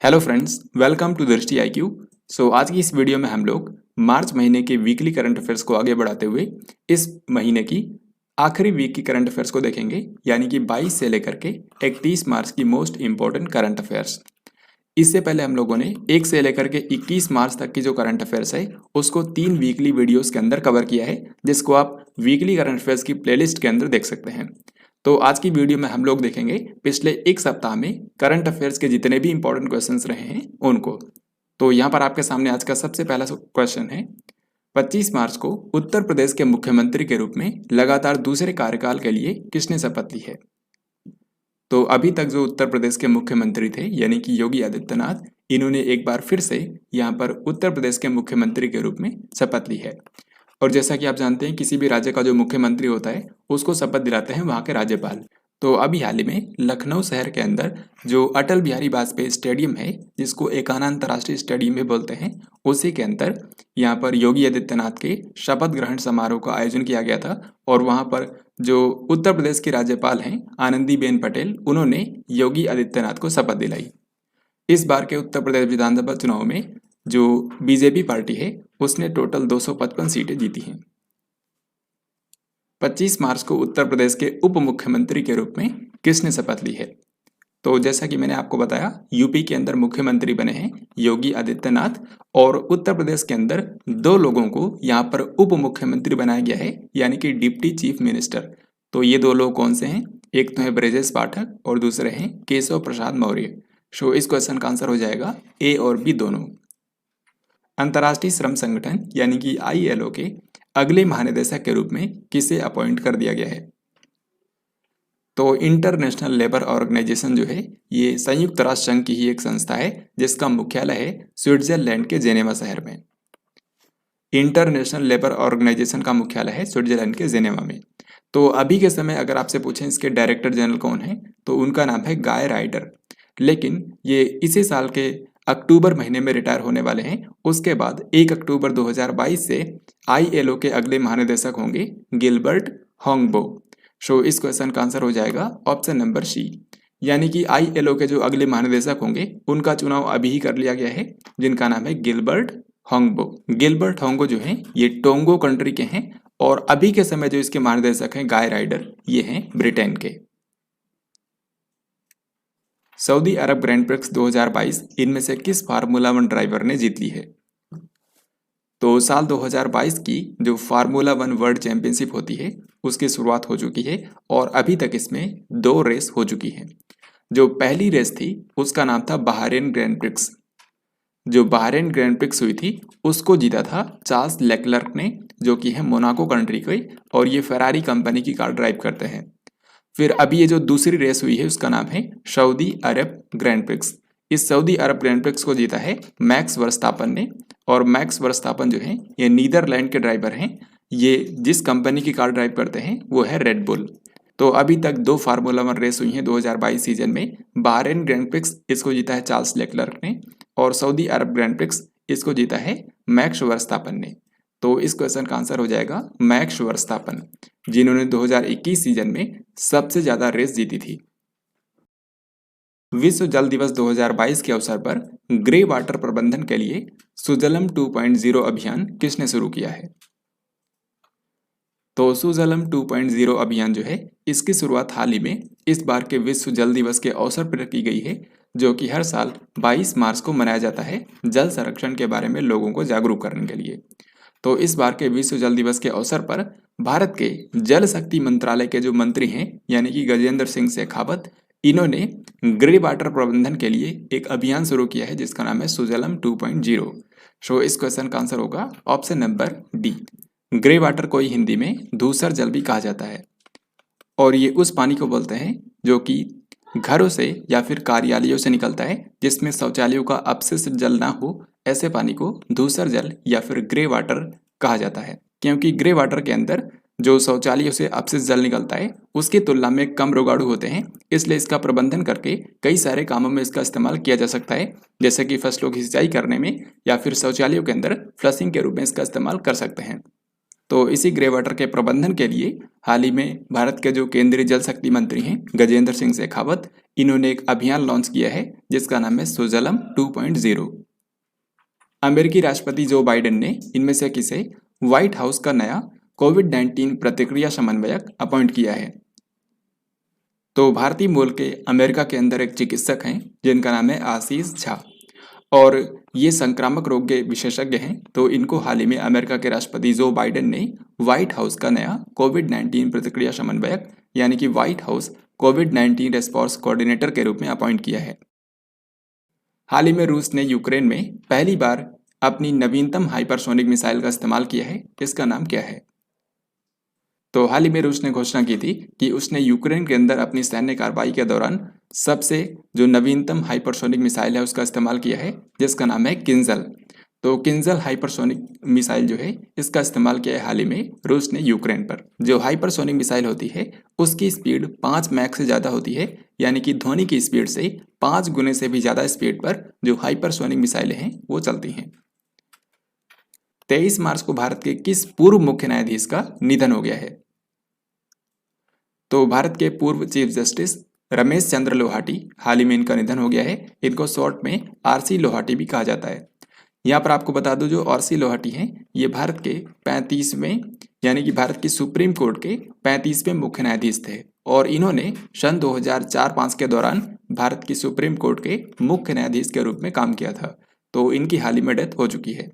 Hello friends, welcome to दृष्टि IQ। आज की इस वीडियो में हम लोग मार्च महीने के वीकली करंट अफेयर्स को आगे बढ़ाते हुए इस महीने की आखिरी वीक की करंट अफेयर्स को देखेंगे, यानी कि 22 से लेकर के 31 मार्च की मोस्ट इंपॉर्टेंट करंट अफेयर्स। इससे पहले हम लोगों ने 1 से लेकर के 21 मार्च तक की जो करंट अफेयर्स है उसको 3 वीकली वीडियोस के अंदर कवर किया है, जिसको आप वीकली करंट अफेयर्स की प्लेलिस्ट के अंदर देख सकते हैं। तो आज की वीडियो में हम लोग देखेंगे पिछले एक सप्ताह में करंट अफेयर्स के जितने भी इंपॉर्टेंट क्वेश्चंस रहे हैं उनको। तो यहाँ पर आपके सामने आज का सबसे पहला क्वेश्चन है, 25 मार्च को उत्तर प्रदेश के मुख्यमंत्री के रूप में लगातार दूसरे कार्यकाल के लिए किसने शपथ ली है? तो अभी तक जो उत्तर प्रदेश के मुख्यमंत्री थे यानी कि योगी आदित्यनाथ, इन्होंने एक बार फिर से यहाँ पर उत्तर प्रदेश के मुख्यमंत्री के रूप में शपथ ली है। और जैसा कि आप जानते हैं, किसी भी राज्य का जो मुख्यमंत्री होता है उसको शपथ दिलाते हैं वहाँ के राज्यपाल। तो अभी हाल ही में लखनऊ शहर के अंदर जो अटल बिहारी वाजपेयी स्टेडियम है, जिसको एकाना अंतर्राष्ट्रीय स्टेडियम भी बोलते हैं, उसी के अंदर यहाँ पर योगी आदित्यनाथ के शपथ ग्रहण समारोह का आयोजन किया गया था। और वहाँ पर जो उत्तर प्रदेश की राज्यपाल हैं आनंदीबेन पटेल, उन्होंने योगी आदित्यनाथ को शपथ दिलाई। इस बार के उत्तर प्रदेश विधानसभा चुनाव में जो बीजेपी पार्टी है उसने टोटल 255 सीटें जीती हैं। 25 मार्च को उत्तर प्रदेश के उप मुख्यमंत्री के रूप में किसने शपथ ली है? तो जैसा कि मैंने आपको बताया, यूपी के अंदर मुख्यमंत्री बने हैं योगी आदित्यनाथ, और उत्तर प्रदेश के अंदर दो लोगों को यहाँ पर उप मुख्यमंत्री बनाया गया है, यानी कि डिप्टी चीफ मिनिस्टर। तो ये दो लोग कौन से हैं? एक तो है ब्रजेश पाठक और दूसरे हैं केशव प्रसाद मौर्य। इस क्वेश्चन का आंसर हो जाएगा ए और बी दोनों। अंतर्राष्ट्रीय श्रम संगठन यानी कि ILO के अगले महानिदेशक के रूप में किसे अपॉइंट कर दिया गया है? तो इंटरनेशनल लेबर ऑर्गेनाइजेशन जो है, ये संयुक्त राष्ट्र संघ की ही एक संस्था है जिसका मुख्यालय है स्विट्जरलैंड के जेनेवा शहर में। इंटरनेशनल लेबर ऑर्गेनाइजेशन का मुख्यालय है स्विट्जरलैंड के जेनेवा में। तो अभी के समय अगर आपसे पूछें इसके डायरेक्टर जनरल कौन है, तो उनका नाम है गाय राइडर। लेकिन ये इसी साल के अक्टूबर महीने में रिटायर होने वाले हैं। उसके बाद 1 अक्टूबर 2022 से ILO के अगले महानिदेशक होंगे गिलबर्ट होंगबो। इस क्वेश्चन का आंसर हो जाएगा ऑप्शन नंबर सी, यानी कि ILO के जो अगले महानिदेशक होंगे उनका चुनाव अभी ही कर लिया गया है, जिनका नाम है गिलबर्ट होंगबो। गिलबर्ट होंगबो जो हैं ये टोंगो कंट्री के हैं, और अभी के समय जो इसके महानिदेशक हैं गाय राइडर, ये हैं ब्रिटेन के। सऊदी अरब ग्रैंड प्रिक्स 2022 इनमें से किस फार्मूला 1 ड्राइवर ने जीत ली है? तो साल 2022 की जो फार्मूला 1 वर्ल्ड चैंपियनशिप होती है उसकी शुरुआत हो चुकी है, और अभी तक इसमें 2 रेस हो चुकी हैं। जो पहली रेस थी उसका नाम था बहरेन ग्रैंड प्रिक्स। जो बहरेन ग्रैंड प्रिक्स हुई थी उसको जीता था चार्ल्स लेक्लर्क ने, जो कि है मोनाको कंट्री के, और ये फेरारी कंपनी की कार ड्राइव करते हैं। फिर अभी ये जो दूसरी रेस हुई है उसका नाम है सऊदी अरब ग्रैंड प्रिक्स। इस सऊदी अरब ग्रैंड प्रिक्स को जीता है मैक्स वर्स्टापन ने, और मैक्स वर्स्टापन जो है ये नीदरलैंड के ड्राइवर हैं। ये जिस कंपनी की कार ड्राइव करते हैं वो है रेड बुल। तो अभी तक 2 फार्मूला 1 रेस हुई हैं 2022 सीजन में। बहरेन ग्रैंड प्रिक्स इसको जीता है चार्ल्स लेक्लर्क ने, और सऊदी अरब ग्रैंड प्रिक्स इसको जीता है मैक्स वर्स्टापन ने। तो इस क्वेश्चन का आंसर हो जाएगा मैक्स वर्स्टापन, जिन्होंने 2021 सीजन में सबसे ज्यादा रेस जीती थी। विश्व जल दिवस 2022 के अवसर पर ग्रे वाटर प्रबंधन के लिए सुजलम 2.0 अभियान किसने शुरू किया है? तो सुजलम 2.0 अभियान जो है इसकी शुरुआत हाल ही में इस बार के विश्व जल दिवस के अवसर पर की गई है, जो कि हर साल 22 मार्च को मनाया जाता है जल संरक्षण के बारे में लोगों को जागरूक करने के लिए। तो इस बार के विश्व जल दिवस के अवसर पर भारत के जल शक्ति मंत्रालय के जो मंत्री हैं यानी कि गजेंद्र सिंह शेखावत, इन्होंने ग्रे वाटर प्रबंधन के लिए एक अभियान शुरू किया है जिसका नाम है सुजलम 2.0। इस क्वेश्चन का आंसर होगा option number D. Grey water को हिंदी में धूसर जल भी कहा जाता है, और ये उस पानी को बोलते हैं जो कि घरों से या फिर कार्यालयों से निकलता है जिसमें शौचालयों का अपशिष्ट जल ना हो। ऐसे पानी को धूसर जल या फिर ग्रे वाटर कहा जाता है, क्योंकि ग्रे वाटर के अंदर जो शौचालयों से अपशिष्ट जल निकलता है उसकी तुलना में कम रोगाणु होते हैं, इसलिए इसका प्रबंधन करके कई सारे कामों में इसका इस्तेमाल किया जा सकता है, जैसे कि फसलों की सिंचाई करने में या फिर शौचालयों के अंदर फ्लशिंग के रूप में इसका इस्तेमाल कर सकते हैं। तो इसी ग्रे वाटर के प्रबंधन के लिए हाल ही में भारत के जो केंद्रीय जल शक्ति मंत्री हैं गजेंद्र सिंह शेखावत, इन्होंने एक अभियान लॉन्च किया है जिसका नाम है सुजलम 2.0। अमेरिकी राष्ट्रपति जो बाइडेन ने इनमें से किसे व्हाइट हाउस का नया कोविड-19 प्रतिक्रिया समन्वयक अपॉइंट किया है। तो भारतीय मूल के अमेरिका के अंदर एक चिकित्सक हैं जिनका नाम है आशीष झा, और ये संक्रामक रोग के विशेषज्ञ हैं। तो इनको हाल ही में अमेरिका के राष्ट्रपति जो बाइडेन ने व्हाइट हाउस का नया कोविड-19 प्रतिक्रिया समन्वयक यानी कि व्हाइट हाउस कोविड-19 रेस्पॉन्स कोऑर्डिनेटर के रूप में अपॉइंट किया है। हाल ही में रूस ने यूक्रेन में पहली बार अपनी नवीनतम हाइपरसोनिक मिसाइल का इस्तेमाल किया है। इसका नाम क्या है? तो हाल ही में रूस ने घोषणा की थी कि उसने यूक्रेन के अंदर अपनी सैन्य कार्रवाई के दौरान सबसे जो नवीनतम हाइपरसोनिक मिसाइल है उसका इस्तेमाल किया है, जिसका नाम है किंजल। तो किंजल हाइपरसोनिक मिसाइल जो है इसका इस्तेमाल किया है हाल ही में रूस ने यूक्रेन पर। जो हाइपरसोनिक मिसाइल होती है उसकी स्पीड 5 मैक से ज़्यादा होती है, यानी कि ध्वनि की स्पीड से 5 गुने से भी ज़्यादा स्पीड पर जो हाइपरसोनिक मिसाइलें हैं वो चलती हैं। 23 मार्च को भारत के किस पूर्व मुख्य न्यायाधीश का निधन हो गया है? तो भारत के पूर्व चीफ जस्टिस रमेश चंद्र लोहाटी, हाल ही में इनका निधन हो गया है। इनको शॉर्ट में आरसी लोहाटी भी कहा जाता है। यहाँ पर आपको बता दूं जो आरसी लोहाटी हैं ये भारत के 35वें यानी कि भारत की सुप्रीम कोर्ट के 35वें मुख्य न्यायाधीश थे, और इन्होंने सन 2004-5 के दौरान भारत की सुप्रीम कोर्ट के मुख्य न्यायाधीश के रूप में काम किया था। तो इनकी हाल ही में डेथ हो चुकी है।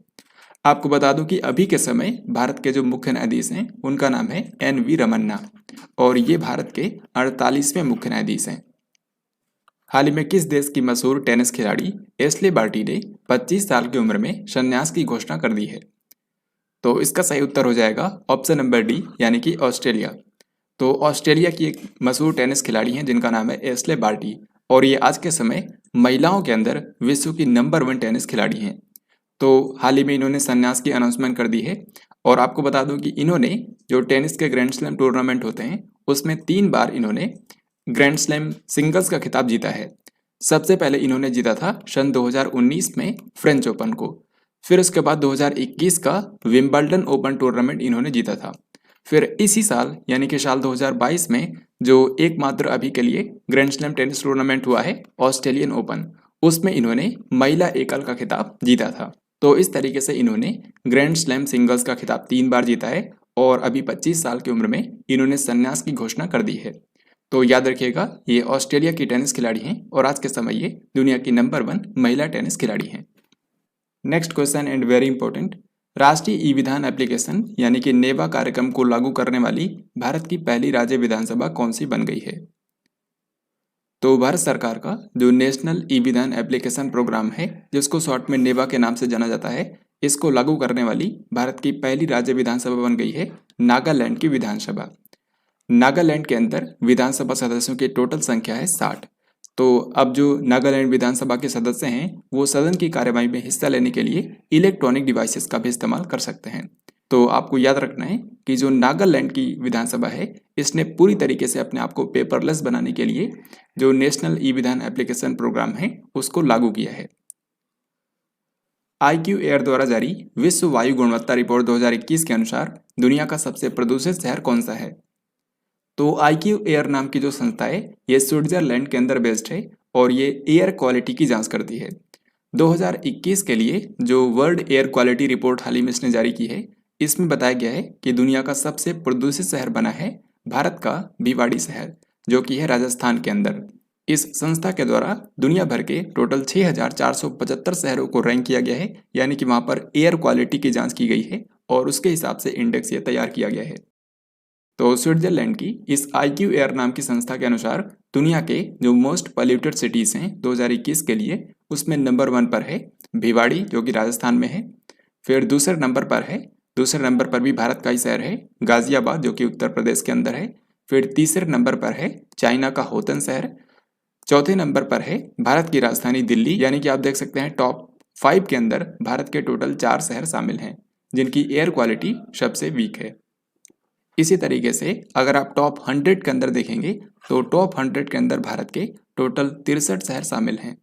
आपको बता दूं कि अभी के समय भारत के जो मुख्य न्यायाधीश हैं उनका नाम है NV रमन्ना, और ये भारत के 48वें मुख्य न्यायाधीश हैं। हाल ही में किस देश की मशहूर टेनिस खिलाड़ी एश्ले बार्टी ने 25 साल की उम्र में संन्यास की घोषणा कर दी है? तो इसका सही उत्तर हो जाएगा ऑप्शन नंबर डी, यानी कि ऑस्ट्रेलिया। तो ऑस्ट्रेलिया की एक मशहूर टेनिस खिलाड़ी हैं जिनका नाम है एश्ले बार्टी, और ये आज के समय महिलाओं के अंदर विश्व की नंबर 1 टेनिस खिलाड़ी हैं। तो हाल ही में इन्होंने संन्यास की अनाउंसमेंट कर दी है, और आपको बता दूं कि इन्होंने जो टेनिस के ग्रैंड स्लैम टूर्नामेंट होते हैं उसमें 3 बार इन्होंने ग्रैंड स्लैम सिंगल्स का खिताब जीता है। सबसे पहले इन्होंने जीता था सन 2019 में फ्रेंच ओपन को, फिर उसके बाद 2021 का विंबलडन ओपन टूर्नामेंट इन्होंने जीता था। फिर इसी साल यानी कि साल 2022 में जो एकमात्र अभी के लिए ग्रैंड स्लैम टेनिस टूर्नामेंट हुआ है ऑस्ट्रेलियन ओपन, उसमें इन्होंने महिला एकल का खिताब जीता था। तो इस तरीके से इन्होंने ग्रैंड स्लैम सिंगल्स का खिताब 3 बार जीता है, और अभी 25 साल की उम्र में इन्होंने संन्यास की घोषणा कर दी है। तो याद रखिएगा ये ऑस्ट्रेलिया की टेनिस खिलाड़ी हैं, और आज के समय ये दुनिया की नंबर 1 महिला टेनिस खिलाड़ी हैं। Next question and very important, राष्ट्रीय ई विधान एप्लीकेशन यानी कि नेवा कार्यक्रम को लागू करने वाली भारत की पहली राज्य विधानसभा कौन सी बन गई है? तो भारत सरकार का जो नेशनल ई विधान एप्लीकेशन प्रोग्राम है, जिसको शॉर्ट में नेवा के नाम से जाना जाता है, इसको लागू करने वाली भारत की पहली राज्य विधानसभा बन गई है नागालैंड की विधानसभा। नागालैंड के अंदर विधानसभा सदस्यों की टोटल संख्या है 60। तो अब जो नागालैंड विधानसभा के सदस्य हैं वो सदन की कार्यवाही में हिस्सा लेने के लिए इलेक्ट्रॉनिक डिवाइसेस का भी इस्तेमाल कर सकते हैं। तो आपको याद रखना है कि जो नागालैंड की विधानसभा है इसने पूरी तरीके से अपने आप को पेपरलेस बनाने के लिए जो नेशनल ई विधान एप्लीकेशन प्रोग्राम है उसको लागू किया है। IQ एयर द्वारा जारी विश्व वायु गुणवत्ता रिपोर्ट 2021 के अनुसार दुनिया का सबसे प्रदूषित शहर कौन सा है? तो IQ एयर नाम की जो संस्था है ये स्विट्जरलैंड के अंदर बेस्ड है, और ये एयर क्वालिटी की जांच करती है। 2021 के लिए जो वर्ल्ड एयर क्वालिटी रिपोर्ट हाल ही में इसने जारी की है, इसमें बताया गया है कि दुनिया का सबसे प्रदूषित शहर बना है भारत का भिवाड़ी शहर, जो कि है राजस्थान के अंदर। इस संस्था के द्वारा दुनिया भर के टोटल 6475 शहरों को रैंक किया गया है, यानी कि वहाँ पर एयर क्वालिटी की जांच की गई है, और उसके हिसाब से इंडेक्स ये तैयार किया गया है। तो स्विट्जरलैंड की इस IQ एयर नाम की संस्था के अनुसार दुनिया के जो मोस्ट पॉल्यूटेड सिटीज़ हैं 2021 के लिए, उसमें नंबर 1 पर है भिवाड़ी, जो कि राजस्थान में है। फिर दूसरे नंबर पर भी भारत का ही शहर है गाजियाबाद, जो कि उत्तर प्रदेश के अंदर है। फिर तीसरे नंबर पर है चाइना का होतन शहर। चौथे नंबर पर है भारत की राजधानी दिल्ली, यानी कि आप देख सकते हैं टॉप 5 के अंदर भारत के टोटल 4 शहर शामिल हैं जिनकी एयर क्वालिटी सबसे वीक है। इसी तरीके से अगर आप टॉप 100 के अंदर देखेंगे तो टॉप 100 के अंदर भारत के टोटल 63 शहर शामिल हैं।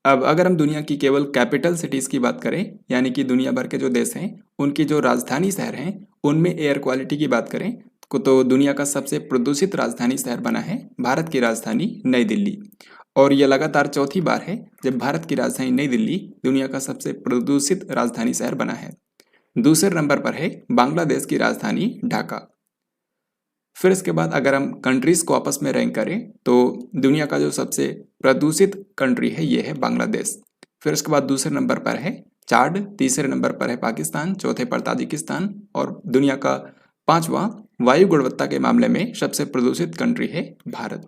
अब अगर हम दुनिया की केवल कैपिटल सिटीज़ की बात करें, यानी कि दुनिया भर के जो देश हैं उनकी जो राजधानी शहर हैं उनमें एयर क्वालिटी की बात करें, को तो दुनिया का सबसे प्रदूषित राजधानी शहर बना है भारत की राजधानी नई दिल्ली। और यह लगातार चौथी बार है जब भारत की राजधानी नई दिल्ली दुनिया का सबसे प्रदूषित राजधानी शहर बना है। दूसरे नंबर पर है बांग्लादेश की राजधानी ढाका। फिर इसके बाद अगर हम कंट्रीज को आपस में रैंक करें तो दुनिया का जो सबसे प्रदूषित कंट्री है ये है बांग्लादेश। फिर उसके बाद दूसरे नंबर पर है चाड, तीसरे नंबर पर है पाकिस्तान, चौथे पर ताजिकिस्तान और दुनिया का पांचवा वायु गुणवत्ता के मामले में सबसे प्रदूषित कंट्री है भारत।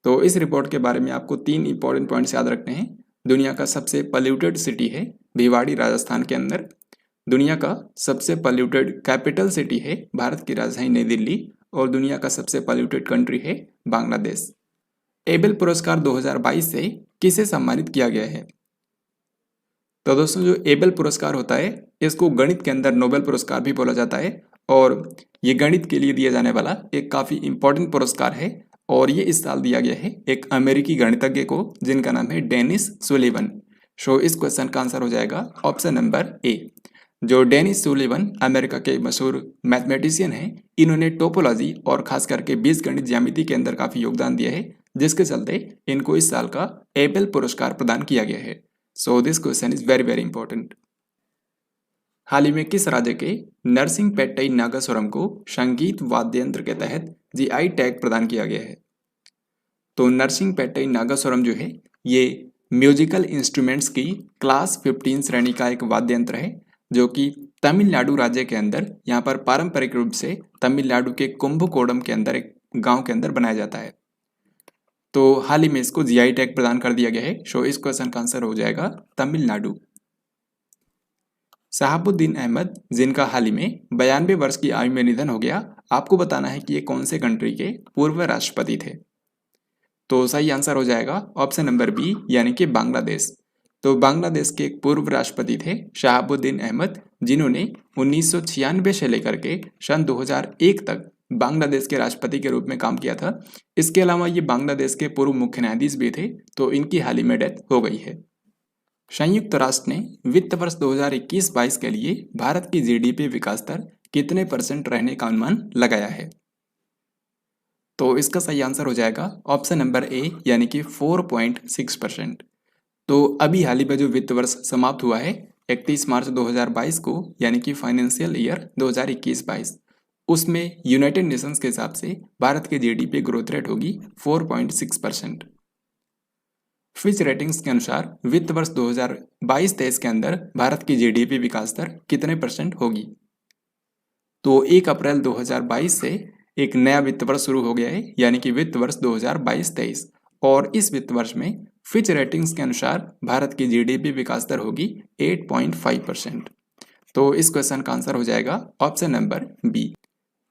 तो इस रिपोर्ट के बारे में आपको 3 इंपॉर्टेंट पॉइंट्स याद रखने हैं। दुनिया का सबसे पॉल्यूटेड सिटी है भिवाड़ी राजस्थान के अंदर। दुनिया का सबसे पॉल्यूटेड कैपिटल सिटी है भारत की राजधानी नई दिल्ली। और दुनिया का सबसे पॉल्यूटेड कंट्री है बांग्लादेश। एबेल पुरस्कार 2022 से किसे सम्मानित किया गया है? तो दोस्तों जो एबेल पुरस्कार होता है इसको गणित के अंदर नोबेल पुरस्कार भी बोला जाता है और ये गणित के लिए दिया जाने वाला एक काफी इंपॉर्टेंट पुरस्कार है। और ये इस साल दिया गया है एक अमेरिकी गणितज्ञ को जिनका नाम है डेनिस सुलिवन। सो इस क्वेश्चन का आंसर हो जाएगा ऑप्शन नंबर ए। जो डेनिस सुलिवन अमेरिका के मशहूर मैथमेटिशियन हैं, इन्होंने टोपोलॉजी और खास करके बीजगणित ज्यामिति के अंदर काफी योगदान दिया है, जिसके चलते इनको इस साल का एबेल पुरस्कार प्रदान किया गया है। So this question is very very important. हाल ही में किस राज्य के नरसिंहपेट्टई नागास्वरम को संगीत वाद्य यंत्र के तहत जीआई टैग प्रदान किया गया है? तो नरसिंहपेट्टई नागास्वरम जो है ये म्यूजिकल इंस्ट्रूमेंट्स की क्लास 15 श्रेणी का एक वाद्य यंत्र है जो कि तमिलनाडु राज्य के अंदर यहाँ पर पारंपरिक रूप से तमिलनाडु के कुंभकोणम के अंदर एक गांव के अंदर बनाया जाता है। तो हाल ही में इसको जीआई टैग प्रदान कर दिया गया है। सो इस क्वेश्चन का आंसर हो जाएगा तमिलनाडु। शहाबुद्दीन अहमद जिनका हाल ही में 92 वर्ष की आयु में निधन हो गया, आपको बताना है कि ये कौन से कंट्री के पूर्व राष्ट्रपति थे। तो सही आंसर हो जाएगा ऑप्शन नंबर बी यानी कि बांग्लादेश। तो बांग्लादेश के एक पूर्व राष्ट्रपति थे शहाबुद्दीन अहमद, जिन्होंने 1996 से लेकर के सन 2001 तक बांग्लादेश के राष्ट्रपति के रूप में काम किया था। इसके अलावा ये बांग्लादेश के पूर्व मुख्य न्यायाधीश भी थे। तो इनकी हाल ही में डेथ हो गई है। संयुक्त राष्ट्र ने वित्त वर्ष 2021-22 के लिए भारत की जीडीपी विकास दर कितने % रहने का अनुमान लगाया है? तो इसका सही आंसर हो जाएगा ऑप्शन नंबर ए यानी कि 4.6%। तो अभी हाल ही में जो वित्त वर्ष समाप्त हुआ है 31 मार्च 2022 को, यानी कि फाइनेंशियल ईयर 2021-22, उसमें यूनाइटेड नेशंस के हिसाब से भारत की जीडीपी ग्रोथ रेट होगी 4.6%। फिच रेटिंग्स के अनुसार वित्त वर्ष 2022-23 के अंदर भारत की जीडीपी विकास दर कितने % होगी? तो 1 अप्रैल 2022 से एक नया वित्त वर्ष शुरू हो गया है, यानी कि वित्त वर्ष 2022-23, और इस वित्त वर्ष में फिच रेटिंग्स के अनुसार भारत की जीडीपी विकास दर होगी 8.5%। तो इस क्वेश्चन का आंसर हो जाएगा ऑप्शन नंबर बी।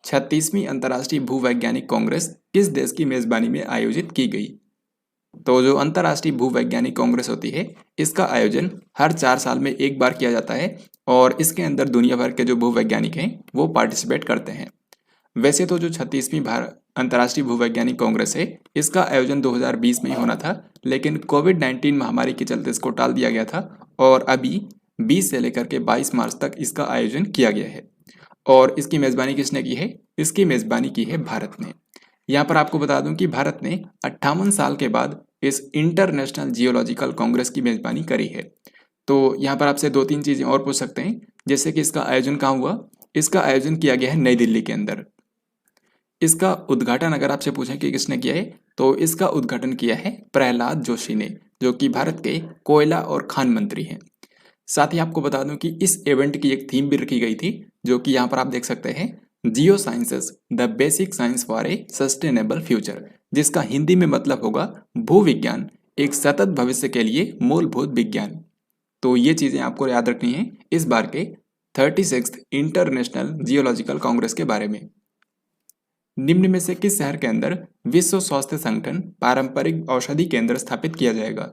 36वीं अंतर्राष्ट्रीय भूवैज्ञानिक कांग्रेस किस देश की मेजबानी में आयोजित की गई? तो जो अंतर्राष्ट्रीय भूवैज्ञानिक कांग्रेस होती है इसका आयोजन हर 4 साल में एक बार किया जाता है और इसके अंदर दुनिया भर के जो भूवैज्ञानिक हैं वो पार्टिसिपेट करते हैं। वैसे तो जो 36वीं अंतर्राष्ट्रीय भूवैज्ञानिक कांग्रेस है इसका आयोजन 2020 में ही होना था, लेकिन कोविड-19 महामारी के चलते इसको टाल दिया गया था और अभी 20 से लेकर के 22 मार्च तक इसका आयोजन किया गया है। और इसकी मेज़बानी किसने की है? इसकी मेज़बानी की है भारत ने। यहाँ पर आपको बता दूं कि भारत ने 58 साल के बाद इस इंटरनेशनल जियोलॉजिकल कांग्रेस की मेज़बानी करी है। तो यहाँ पर आपसे 2-3 चीज़ें और पूछ सकते हैं, जैसे कि इसका आयोजन कहाँ हुआ? इसका आयोजन किया गया है नई दिल्ली के अंदर। इसका उद्घाटन अगर आपसे पूछें कि किसने किया है, तो इसका उद्घाटन किया है प्रहलाद जोशी ने, जो कि भारत के कोयला और खान मंत्री हैं। साथ ही आपको बता दूं कि इस इवेंट की एक थीम भी रखी गई थी, जो कि यहाँ पर आप देख सकते हैं, geo sciences the basic science for a sustainable future, जिसका हिंदी में मतलब होगा भूविज्ञान एक सतत भविष्य के लिए मूलभूत विज्ञान। तो ये चीज़ें आपको याद रखनी है इस बार के 36th इंटरनेशनल जियोलॉजिकल कांग्रेस के बारे में। निम्न में से किस शहर के अंदर विश्व स्वास्थ्य संगठन पारंपरिक औषधि केंद्र स्थापित किया जाएगा?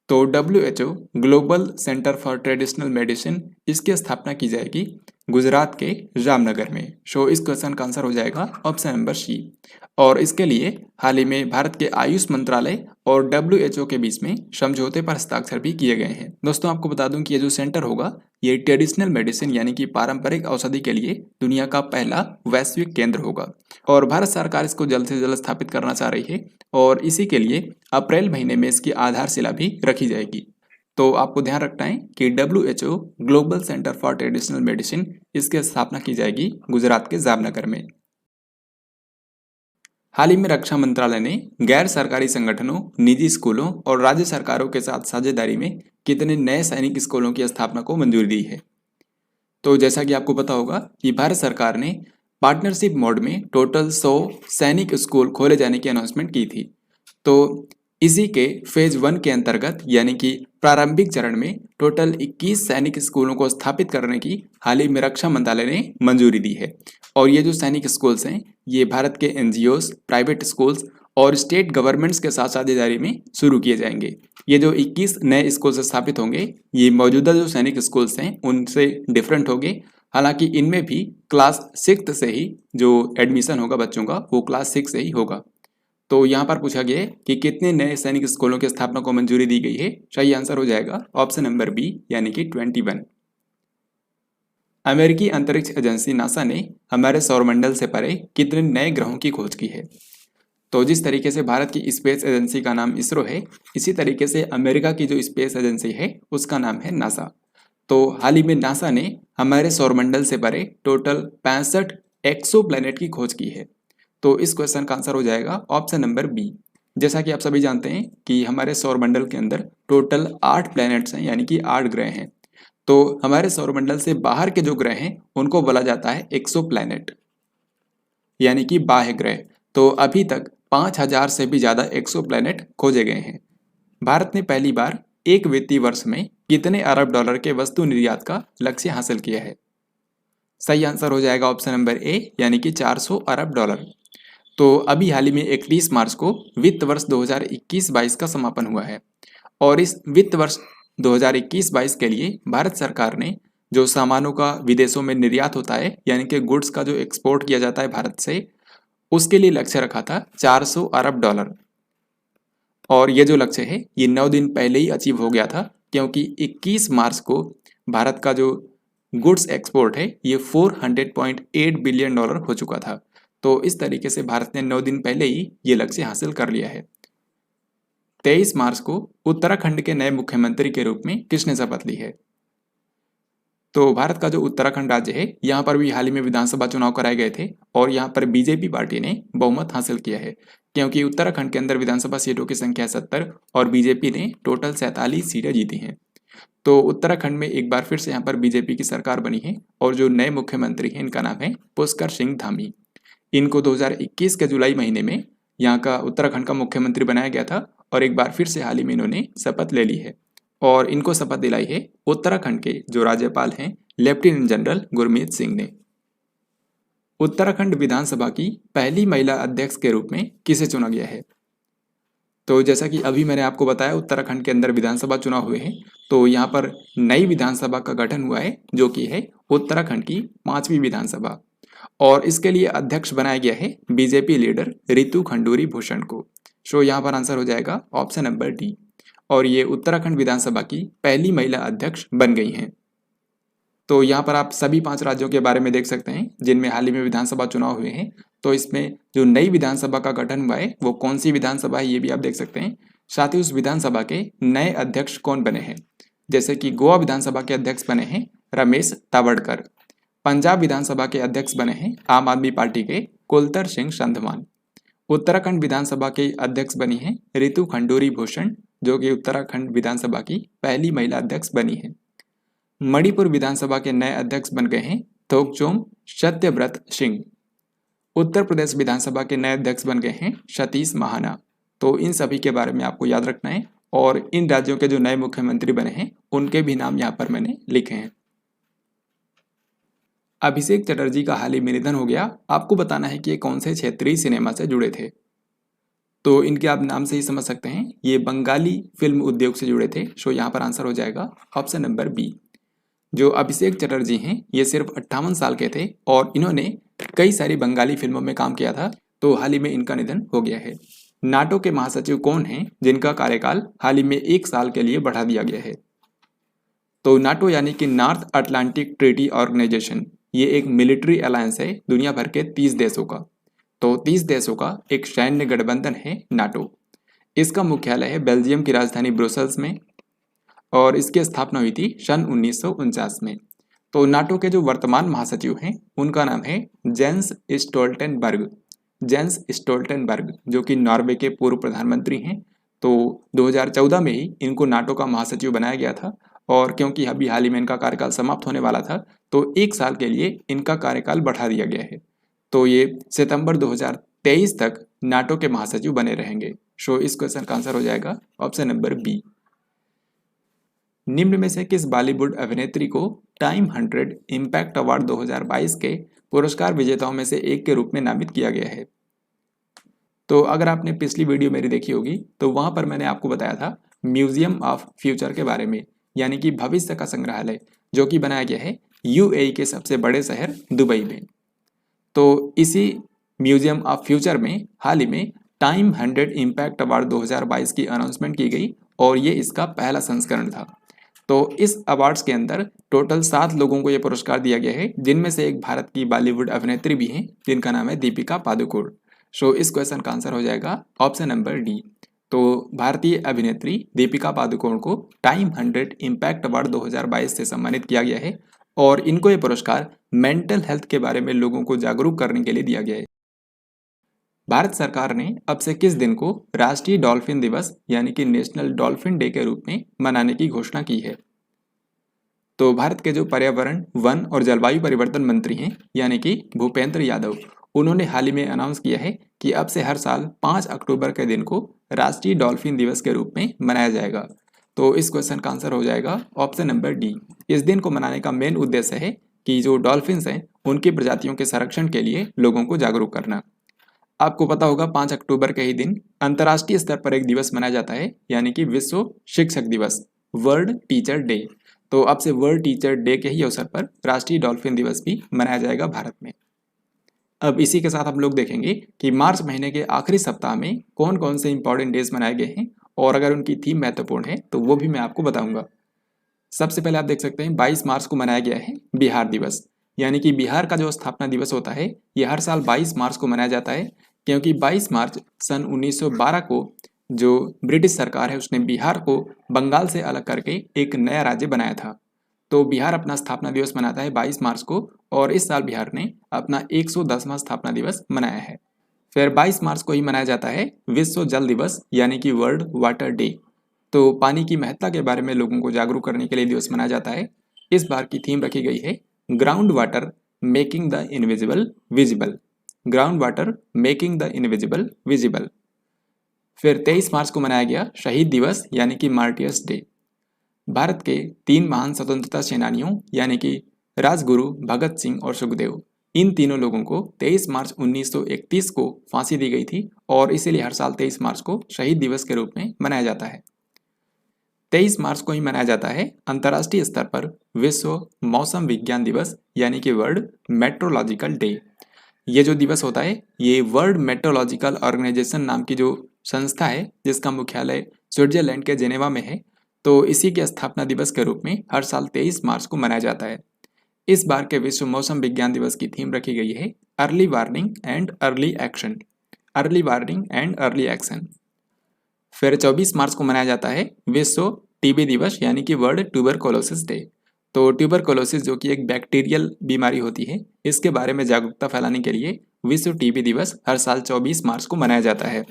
तो WHO global centre for traditional medicine, इसकी स्थापना की जाएगी गुजरात के जामनगर में। सो इस क्वेश्चन का आंसर हो जाएगा ऑप्शन नंबर सी। और इसके लिए हाल ही में भारत के आयुष मंत्रालय और WHO के बीच में समझौते पर हस्ताक्षर भी किए गए हैं। दोस्तों आपको बता दूं कि ये जो सेंटर होगा ये ट्रेडिशनल मेडिसिन यानी कि पारंपरिक औषधि के लिए दुनिया का पहला वैश्विक केंद्र होगा और भारत सरकार इसको जल्द से जल्द स्थापित करना चाह रही है और इसी के लिए अप्रैल महीने में इसकी आधारशिला भी रखी जाएगी। तो आपको ध्यान रखना है कि WHO global centre for traditional medicine इसकी स्थापना की जाएगी गुजरात के जामनगर में। हाल ही में रक्षा मंत्रालय ने गैर सरकारी संगठनों, निजी स्कूलों और राज्य सरकारों के साथ साझेदारी में कितने नए सैनिक स्कूलों की स्थापना को मंजूरी दी है। तो जैसा कि आपको पता होगा कि भारत सरकार ने पार्टनरशिप मोड में टोटल 100 सैनिक स्कूल खोले जाने की अनाउंसमेंट की थी। तो इसी के फेज 1 के अंतर्गत यानी कि प्रारंभिक चरण में टोटल 21 सैनिक स्कूलों को स्थापित करने की हाल ही में रक्षा मंत्रालय ने मंजूरी दी है। और ये जो सैनिक स्कूल्स हैं ये भारत के NGOs, प्राइवेट स्कूल्स और स्टेट गवर्नमेंट्स के साथ साझेदारी में शुरू किए जाएंगे। ये जो 21 नए स्कूल्स स्थापित होंगे ये मौजूदा जो सैनिक स्कूल्स हैं उनसे डिफरेंट होंगे। हालांकि इनमें भी क्लास 6 से ही जो एडमिशन होगा बच्चों का वो क्लास 6 से ही होगा। तो यहाँ पर पूछा गया है कि कितने नए सैनिक स्कूलों की स्थापना को मंजूरी दी गई है। सही आंसर हो जाएगा ऑप्शन नंबर बी यानी कि 21। अमेरिकी अंतरिक्ष एजेंसी नासा ने हमारे सौरमंडल से परे कितने नए ग्रहों की खोज की है। तो जिस तरीके से भारत की स्पेस एजेंसी का नाम इसरो है इसी तरीके से अमेरिका की जो स्पेस एजेंसी है उसका नाम है नासा। तो हाल ही में नासा ने हमारे सौरमंडल से परे टोटल 65 एक्सो प्लैनेट की खोज की है। तो इस क्वेश्चन का आंसर हो जाएगा ऑप्शन नंबर बी। जैसा कि आप सभी जानते हैं कि हमारे सौरमंडल के अंदर टोटल 8 प्लैनेट्स हैं यानी कि 8 ग्रह हैं। तो हमारे सौरमंडल से बाहर के जो ग्रह हैं उनको बोला जाता है एक्सो प्लैनेट यानी कि बाह्य ग्रह। तो अभी तक 5000 से भी ज़्यादा एक्सो प्लैनेट खोजे गए हैं। भारत ने पहली बार एक वित्तीय वर्ष में कितने अरब डॉलर के वस्तु निर्यात का लक्ष्य हासिल किया है। सही आंसर हो जाएगा ऑप्शन नंबर ए यानी कि 400 अरब डॉलर। तो अभी हाल ही में 31 मार्च को वित्त वर्ष 2021-22 का समापन हुआ है और इस वित्त वर्ष 2021-22 के लिए भारत सरकार ने जो सामानों का विदेशों में निर्यात होता है यानी कि गुड्स का जो एक्सपोर्ट किया जाता है भारत से उसके लिए लक्ष्य रखा था 400 अरब डॉलर। और ये जो लक्ष्य है ये 9 दिन पहले ही अचीव हो गया था क्योंकि 21 मार्च को भारत का जो गुड्स एक्सपोर्ट है ये 400.8 बिलियन डॉलर हो चुका था। तो इस तरीके से भारत ने 9 दिन पहले ही ये लक्ष्य हासिल कर लिया है। 23 मार्च को उत्तराखंड के नए मुख्यमंत्री के रूप में किसने शपथ ली है। तो भारत का जो उत्तराखंड राज्य है यहाँ पर भी हाल ही में विधानसभा चुनाव कराए गए थे और यहाँ पर बीजेपी पार्टी ने बहुमत हासिल किया है क्योंकि उत्तराखंड के अंदर विधानसभा सीटों की संख्या 70 और बीजेपी ने टोटल 47 सीटें जीती हैं। तो उत्तराखंड में एक बार फिर से यहाँ पर बीजेपी की सरकार बनी है और जो नए मुख्यमंत्री हैं इनका नाम है पुष्कर सिंह धामी। इनको 2021 के जुलाई महीने में यहाँ का उत्तराखंड का मुख्यमंत्री बनाया गया था और एक बार फिर से हाल ही में इन्होंने शपथ ले ली है और इनको शपथ दिलाई है उत्तराखंड के जो राज्यपाल हैं लेफ्टिनेंट जनरल गुरमीत सिंह ने। उत्तराखंड विधानसभा की पहली महिला अध्यक्ष के रूप में किसे चुना गया है। तो जैसा कि अभी मैंने आपको बताया उत्तराखंड के अंदर विधानसभा चुनाव हुए हैं तो यहाँ पर नई विधानसभा का गठन हुआ है जो कि है उत्तराखंड की 5वीं विधानसभा और इसके लिए अध्यक्ष बनाया गया है बीजेपी लीडर रितु खंडूरी भूषण को। सो यहाँ पर आंसर हो जाएगा ऑप्शन नंबर डी और ये उत्तराखंड विधानसभा की पहली महिला अध्यक्ष बन गई हैं। तो यहाँ पर आप सभी 5 राज्यों के बारे में देख सकते हैं जिनमें हाल ही में विधानसभा चुनाव हुए हैं। तो इसमें जो नई विधानसभा का गठन हुआ है वो कौन सी विधानसभा है ये भी आप देख सकते हैं। साथ ही उस विधानसभा के नए अध्यक्ष कौन बने हैं, जैसे कि गोवा विधानसभा के अध्यक्ष बने हैं रमेश तावड़कर, पंजाब विधानसभा के अध्यक्ष बने हैं आम आदमी पार्टी के कुलतर सिंह संधमान, उत्तराखंड विधानसभा के अध्यक्ष बनी है रितु खंडूरी भूषण जो कि उत्तराखंड विधानसभा की पहली महिला अध्यक्ष बनी है, मणिपुर विधानसभा के नए अध्यक्ष बन गए हैं थोकचोम सत्यव्रत सिंह, उत्तर प्रदेश विधानसभा के नए अध्यक्ष बन गए हैं सतीश महाना। तो इन सभी के बारे में आपको याद रखना है और इन राज्यों के जो नए मुख्यमंत्री बने हैं उनके भी नाम यहाँ पर मैंने लिखे हैं। अभिषेक चटर्जी का हाल ही में निधन हो गया। आपको बताना है कि ये कौन से क्षेत्रीय सिनेमा से जुड़े थे। तो इनके आप नाम से ही समझ सकते हैं ये बंगाली फिल्म उद्योग से जुड़े थे। सो यहाँ पर आंसर हो जाएगा ऑप्शन नंबर बी। जो अभिषेक चटर्जी हैं ये सिर्फ 58 साल के थे और इन्होंने कई सारी बंगाली फिल्मों में काम किया था, तो हाल ही में इनका निधन हो गया है। नाटो के महासचिव कौन हैं जिनका कार्यकाल हाल ही में 1 साल के लिए बढ़ा दिया गया है? तो नाटो यानी कि नॉर्थ अटलांटिक ट्रीटी ऑर्गेनाइजेशन, ये एक मिलिट्री अलायंस है दुनिया भर के 30 देशों का। तो 30 देशों का एक सैन्य गठबंधन है नाटो। इसका मुख्यालय है बेल्जियम की राजधानी ब्रुसेल्स में और इसकी स्थापना हुई थी सन 1949 में। तो नाटो के जो वर्तमान महासचिव हैं उनका नाम है जेंस स्टोल्टेनबर्ग। जेंस स्टोल्टेनबर्ग जो कि नॉर्वे के पूर्व प्रधानमंत्री हैं। तो 2014 में ही इनको नाटो का महासचिव बनाया गया था और क्योंकि अभी हाल ही में इनका कार्यकाल समाप्त होने वाला था तो 1 साल के लिए इनका कार्यकाल बढ़ा दिया गया है। तो ये सितंबर 2023 तक नाटो के महासचिव बने रहेंगे। सो इस क्वेश्चन का आंसर हो जाएगा ऑप्शन नंबर बी। निम्न में से किस बॉलीवुड अभिनेत्री को टाइम 100 इम्पैक्ट अवार्ड 2022 के पुरस्कार विजेताओं में से एक के रूप में नामित किया गया है? तो अगर आपने पिछली वीडियो मेरी देखी होगी तो वहां पर मैंने आपको बताया था म्यूजियम ऑफ फ्यूचर के बारे में, यानी कि भविष्य का संग्रहालय जो कि बनाया गया है यूएई के सबसे बड़े शहर दुबई में। तो इसी म्यूजियम ऑफ फ्यूचर में हाल ही में टाइम 100 इम्पैक्ट अवार्ड 2022 की अनाउंसमेंट की गई और ये इसका पहला संस्करण था। तो इस अवार्ड्स के अंदर टोटल 7 लोगों को ये पुरस्कार दिया गया है, जिनमें से एक भारत की बॉलीवुड अभिनेत्री भी हैं जिनका नाम है दीपिका पादुकोण। सो इस क्वेश्चन का आंसर हो जाएगा ऑप्शन नंबर डी। तो भारतीय अभिनेत्री दीपिका पादुकोण को टाइम 100 इम्पैक्ट अवार्ड 2022 से सम्मानित किया गया है और इनको ये पुरस्कार मेंटल हेल्थ के बारे में लोगों को जागरूक करने के लिए दिया गया है। भारत सरकार ने अब से किस दिन को राष्ट्रीय डॉल्फिन दिवस यानी कि नेशनल डॉल्फिन डे के रूप में मनाने की घोषणा की है? तो भारत के जो पर्यावरण, वन और जलवायु परिवर्तन मंत्री हैं यानी कि भूपेंद्र यादव, उन्होंने हाल ही में अनाउंस किया है कि अब से हर साल 5 अक्टूबर के दिन को राष्ट्रीय डॉल्फिन दिवस के रूप में मनाया जाएगा। तो इस क्वेश्चन का आंसर हो जाएगा ऑप्शन नंबर डी। इस दिन को मनाने का मेन उद्देश्य है कि जो डॉल्फिन्स हैं उनकी प्रजातियों के संरक्षण के लिए लोगों को जागरूक करना। आपको पता होगा 5 अक्टूबर के ही दिन अंतर्राष्ट्रीय स्तर पर एक दिवस मनाया जाता है यानी कि विश्व शिक्षक दिवस, वर्ल्ड टीचर डे। तो अब से वर्ल्ड टीचर डे के ही अवसर पर राष्ट्रीय डॉल्फिन दिवस भी मनाया जाएगा भारत में। अब इसी के साथ हम लोग देखेंगे कि मार्च महीने के आखिरी सप्ताह में कौन कौन से इंपॉर्टेंट डेज मनाए गए हैं और अगर उनकी थीम महत्वपूर्ण है तो वो भी मैं आपको बताऊंगा। सबसे पहले आप देख सकते हैं 22 मार्च को मनाया गया है बिहार दिवस, यानी कि बिहार का जो स्थापना दिवस होता है ये हर साल 22 मार्च को मनाया जाता है क्योंकि 22 मार्च सन 1912 को जो ब्रिटिश सरकार है उसने बिहार को बंगाल से अलग करके एक नया राज्य बनाया था। तो बिहार अपना स्थापना दिवस मनाता है 22 मार्च को और इस साल बिहार ने अपना 110वां स्थापना दिवस मनाया है। फिर 22 मार्च को ही मनाया जाता है विश्व जल दिवस यानी कि वर्ल्ड वाटर डे। तो पानी की महत्ता के बारे में लोगों को जागरूक करने के लिए दिवस मनाया जाता है। इस बार की थीम रखी गई है ground water making the invisible visible. Ground water making the invisible visible. फिर 23 मार्च को मनाया गया शहीद दिवस यानी कि मार्टियर्स डे। भारत के 3 महान स्वतंत्रता सेनानियों यानी कि राजगुरु भगत सिंह और सुखदेव, इन तीनों लोगों को 23 मार्च 1931 को फांसी दी गई थी और इसीलिए हर साल 23 मार्च को शहीद दिवस के रूप में मनाया जाता है। 23 मार्च को ही मनाया जाता है अंतर्राष्ट्रीय स्तर पर विश्व मौसम विज्ञान दिवस यानी कि वर्ल्ड मेट्रोलॉजिकल डे। ये जो दिवस होता है ये वर्ल्ड मेट्रोलॉजिकल ऑर्गेनाइजेशन नाम की जो संस्था है जिसका मुख्यालय स्विट्जरलैंड के जेनेवा में है, तो इसी के स्थापना दिवस के रूप में हर साल 23 मार्च को मनाया जाता है। इस बार के विश्व मौसम विज्ञान दिवस की थीम रखी गई है early warning and early action. Early warning and early action. फिर 24 मार्च को मनाया जाता है विश्व टीबी दिवस यानी कि वर्ल्ड ट्यूबरकुलोसिस डे। तो ट्यूबरकुलोसिस जो कि एक बैक्टीरियल बीमारी होती है, इसके बारे में जागरूकता फैलाने के लिए विश्व टीबी दिवस हर साल 24 मार्च को मनाया जाता है।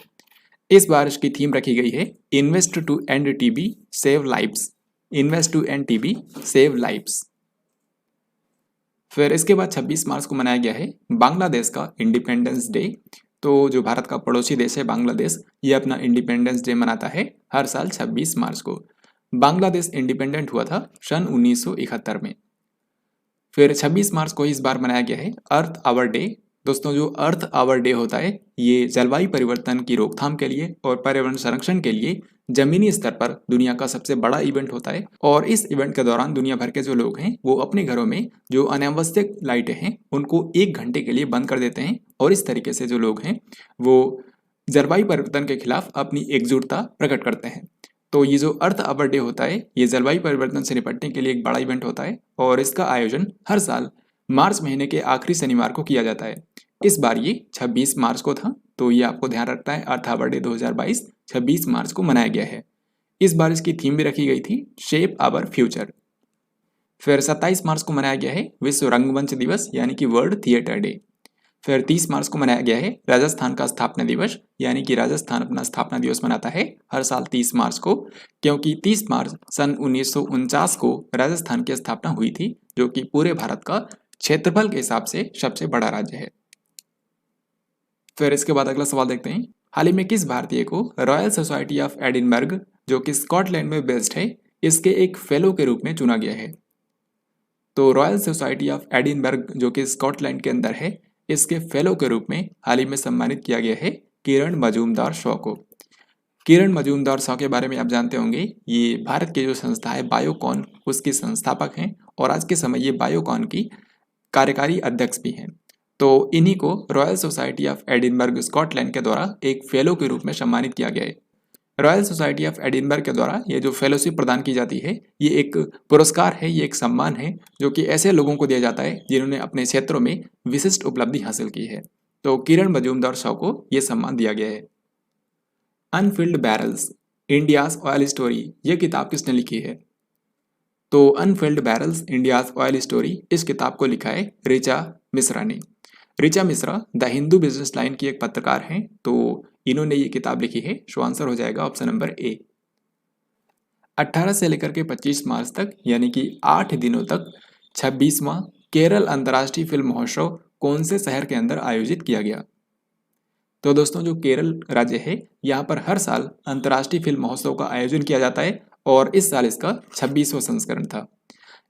इस बार इसकी थीम रखी गई है invest to end TB save lives. Invest to end TB save lives. फिर इसके बाद 26 मार्च को मनाया गया है बांग्लादेश का इंडिपेंडेंस डे। तो जो भारत का पड़ोसी देश है बांग्लादेश, ये अपना इंडिपेंडेंस डे मनाता है हर साल 26 मार्च को। बांग्लादेश इंडिपेंडेंट हुआ था सन 1971 में। फिर 26 मार्च को इस बार मनाया गया है अर्थ आवर डे। दोस्तों जो अर्थ आवर डे होता है ये जलवायु परिवर्तन की रोकथाम के लिए और पर्यावरण संरक्षण के लिए जमीनी स्तर पर दुनिया का सबसे बड़ा इवेंट होता है और इस इवेंट के दौरान दुनिया भर के जो लोग हैं वो अपने घरों में जो अनावश्यक लाइटें हैं उनको 1 घंटे के लिए बंद कर देते हैं और इस तरीके से जो लोग हैं वो जलवायु परिवर्तन के खिलाफ अपनी एकजुटता प्रकट करते हैं। तो ये जो अर्थ आवर डे होता है ये जलवायु परिवर्तन से निपटने के लिए एक बड़ा इवेंट होता है और इसका आयोजन हर साल मार्च महीने के आखिरी शनिवार को किया जाता है। इस बार ये 26 मार्च को था, तो ये आपको ध्यान रखना है। अर्थ आवर डे 2022 26 मार्च को मनाया गया है। इस बार इसकी थीम भी रखी गई थी शेप आवर फ्यूचर। फिर 27 मार्च को मनाया गया है विश्व रंगमंच दिवस यानी कि वर्ल्ड थिएटर डे। फिर 30 मार्च को मनाया गया है राजस्थान का स्थापना दिवस यानी कि राजस्थान अपना स्थापना दिवस मनाता है हर साल 30 मार्च को, क्योंकि 30 मार्च सन 1949 को राजस्थान की स्थापना हुई थी जो कि पूरे भारत का क्षेत्रफल के हिसाब से सबसे बड़ा राज्य है। फिर इसके बाद अगला सवाल देखते हैं, हाल ही में किस भारतीय को रॉयल सोसाइटी ऑफ एडिनबर्ग जो कि स्कॉटलैंड में बेस्ड है इसके एक फेलो के रूप में चुना गया है। तो रॉयल सोसाइटी ऑफ एडिनबर्ग जो कि स्कॉटलैंड के अंदर है इसके फेलो के रूप में हाल ही में सम्मानित किया गया है किरण मजूमदार शॉ को। किरण मजूमदार शॉ के बारे में आप जानते होंगे, ये भारत की जो संस्था है बायोकॉन उसके संस्थापक हैं और आज के समय ये बायोकॉन की कार्यकारी अध्यक्ष भी हैं। तो इन्हीं को royal society of Edinburgh Scotland के द्वारा एक फेलो के रूप में सम्मानित किया गया है। रॉयल सोसाइटी ऑफ एडिनबर्ग के द्वारा ये जो फेलोशिप प्रदान की जाती है ये एक पुरस्कार है, ये एक सम्मान है जो कि ऐसे लोगों को दिया जाता है जिन्होंने अपने क्षेत्रों में विशिष्ट उपलब्धि हासिल की है। तो किरण मजूमदार शॉ को ये सम्मान दिया गया है। Anfield barrels India's oil story ये किताब किसने लिखी है? तो Anfield barrels India's oil story इस किताब को लिखा है ऋचा मिश्रा ने। Richa Mishra the Hindu business line की एक पत्रकार हैं, तो इन्होंने ये किताब लिखी है। सो आंसर हो जाएगा ऑप्शन नंबर ए। 18 से लेकर के 25 मार्च तक यानी कि 8 दिनों तक 26वां केरल अंतर्राष्ट्रीय फिल्म महोत्सव कौन से शहर के अंदर आयोजित किया गया? तो दोस्तों जो केरल राज्य है यहाँ पर हर साल अंतर्राष्ट्रीय फिल्म महोत्सव का आयोजन किया जाता है और इस साल इसका 26वां संस्करण था।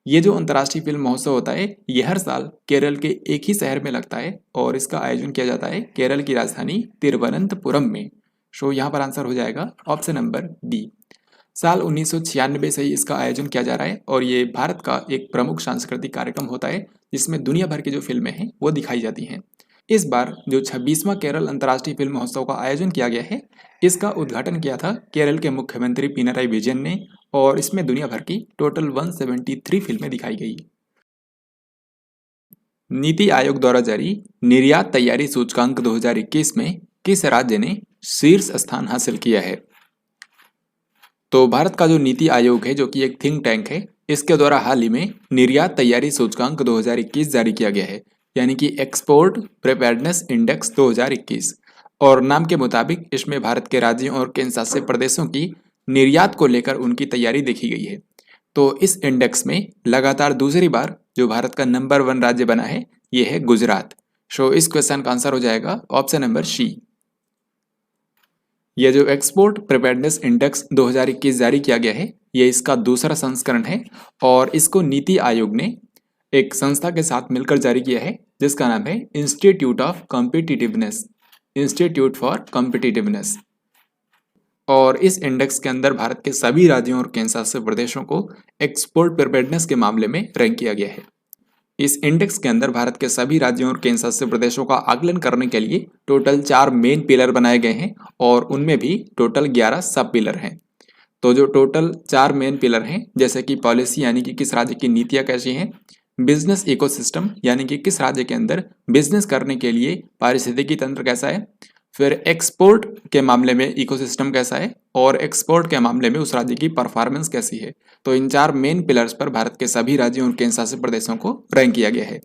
ये जो अंतर्राष्ट्रीय फिल्म महोत्सव होता है ये हर साल केरल के एक ही शहर में लगता है और इसका आयोजन किया जाता है केरल की राजधानी तिरुवनंतपुरम में। सो यहाँ पर आंसर हो जाएगा ऑप्शन नंबर डी। साल 1996 से ही इसका आयोजन किया जा रहा है और ये भारत का एक प्रमुख सांस्कृतिक कार्यक्रम होता है जिसमें दुनिया भर की जो फिल्में हैं वो दिखाई जाती हैं। इस बार जो 26वां केरल अंतर्राष्ट्रीय फिल्म महोत्सव का आयोजन किया गया है इसका उद्घाटन किया था केरल के मुख्यमंत्री पिनाराई विजयन ने और इसमें दुनिया भर की टोटल 173 फिल्में दिखाई गई। नीति आयोग द्वारा जारी निर्यात तैयारी सूचकांक 2021 में किस राज्य ने शीर्ष स्थान हासिल किया है? तो भारत का जो नीति आयोग है जो कि एक थिंक टैंक है इसके द्वारा हाल ही में निर्यात तैयारी सूचकांक 2021 जारी किया गया है यानी कि एक्सपोर्ट प्रिपेयर्डनेस इंडेक्स 2021 और नाम के मुताबिक इसमें भारत के राज्यों और केंद्र शासित प्रदेशों की निर्यात को लेकर उनकी तैयारी देखी गई है। तो इस इंडेक्स में लगातार दूसरी बार जो भारत का नंबर 1 राज्य बना है ये है गुजरात। सो इस क्वेश्चन का आंसर हो जाएगा ऑप्शन नंबर सी। यह जो एक्सपोर्ट प्रिपेयर्डनेस इंडेक्स 2021 जारी किया गया है ये इसका दूसरा संस्करण है और इसको नीति आयोग ने एक संस्था के साथ मिलकर जारी किया है जिसका नाम है institute of competitiveness, institute for competitiveness. और इस इंडेक्स के अंदर भारत के सभी राज्यों और केंद्र शासित प्रदेशों को एक्सपोर्ट प्रिपेयर्डनेस के मामले में रैंक किया गया है। इस इंडेक्स के अंदर भारत के सभी राज्यों और केंद्र शासित प्रदेशों का आकलन करने के लिए टोटल 4 मेन पिलर बनाए गए हैं और उनमें भी टोटल 11 सब पिलर हैं। तो जो टोटल 4 मेन पिलर हैं जैसे कि पॉलिसी यानी कि किस राज्य की नीतियां कैसी हैं, बिजनेस इकोसिस्टम यानी कि किस राज्य के अंदर बिजनेस करने के लिए पारिस्थितिकी तंत्र कैसा है, फिर एक्सपोर्ट के मामले में इकोसिस्टम कैसा है और एक्सपोर्ट के मामले में उस राज्य की परफॉर्मेंस कैसी है। तो इन 4 मेन पिलर्स पर भारत के सभी राज्यों और केंद्र शासित प्रदेशों को रैंक किया गया है।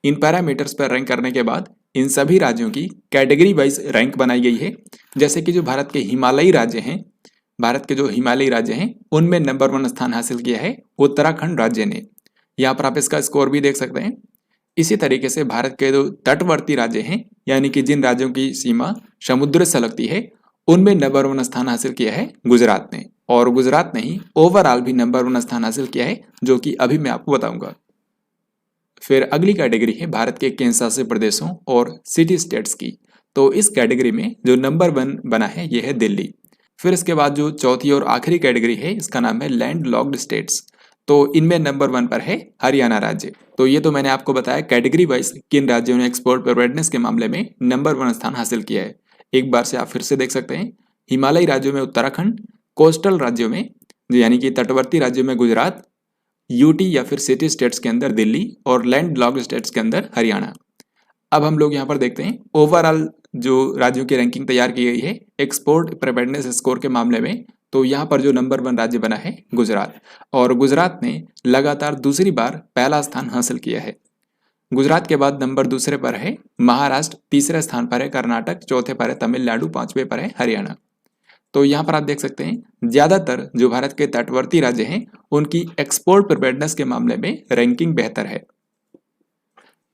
इन पैरामीटर्स पर रैंक करने के बाद इन सभी राज्यों की कैटेगरी वाइज रैंक बनाई गई है। जैसे कि जो भारत के हिमालयी राज्य हैं, भारत के जो हिमालयी राज्य हैं उनमें नंबर 1 स्थान हासिल किया है उत्तराखंड राज्य ने। यहाँ पर आप इसका स्कोर भी देख सकते हैं। इसी तरीके से भारत के जो तटवर्ती राज्य हैं यानी कि जिन राज्यों की सीमा समुद्र से लगती है उनमें नंबर 1 स्थान हासिल किया है गुजरात ने, और गुजरात ने ही ओवरऑल भी नंबर 1 स्थान हासिल किया है जो कि अभी मैं आपको बताऊंगा। फिर अगली कैटेगरी है भारत के केंद्र शासित प्रदेशों और सिटी स्टेट्स की। तो इस कैटेगरी में जो नंबर 1 बना है ये है दिल्ली। फिर इसके बाद जो चौथी और आखिरी कैटेगरी है इसका नाम है लैंड लॉक्ड स्टेट्स। तो इनमें नंबर 1 पर है हरियाणा राज्य। तो ये तो मैंने आपको बताया कैटेगरी वाइज किन राज्यों ने एक्सपोर्ट प्रिपेयर्डनेस के मामले में नंबर 1 स्थान हासिल किया है। एक बार से आप फिर से देख सकते हैं, हिमालयी राज्यों में उत्तराखंड, कोस्टल राज्यों में यानी कि तटवर्ती राज्यों में गुजरात, यूटी या फिर सिटी स्टेट्स के अंदर दिल्ली और लैंड लॉक्ड स्टेट्स के अंदर हरियाणा। अब हम लोग यहाँ पर देखते हैं ओवरऑल जो राज्यों की रैंकिंग तैयार की गई है एक्सपोर्ट प्रिपेयर्डनेस स्कोर के मामले में। तो यहाँ पर जो नंबर 1 राज्य बना है गुजरात, और गुजरात ने लगातार दूसरी बार पहला स्थान हासिल किया है। गुजरात के बाद नंबर दूसरे पर है महाराष्ट्र, तीसरे स्थान पर है कर्नाटक, चौथे पर है तमिलनाडु, पांचवें पर है हरियाणा। तो यहाँ पर आप देख सकते हैं ज्यादातर जो भारत के तटवर्ती राज्य हैं उनकी एक्सपोर्ट प्रिपेयर्डनेस के मामले में रैंकिंग बेहतर है।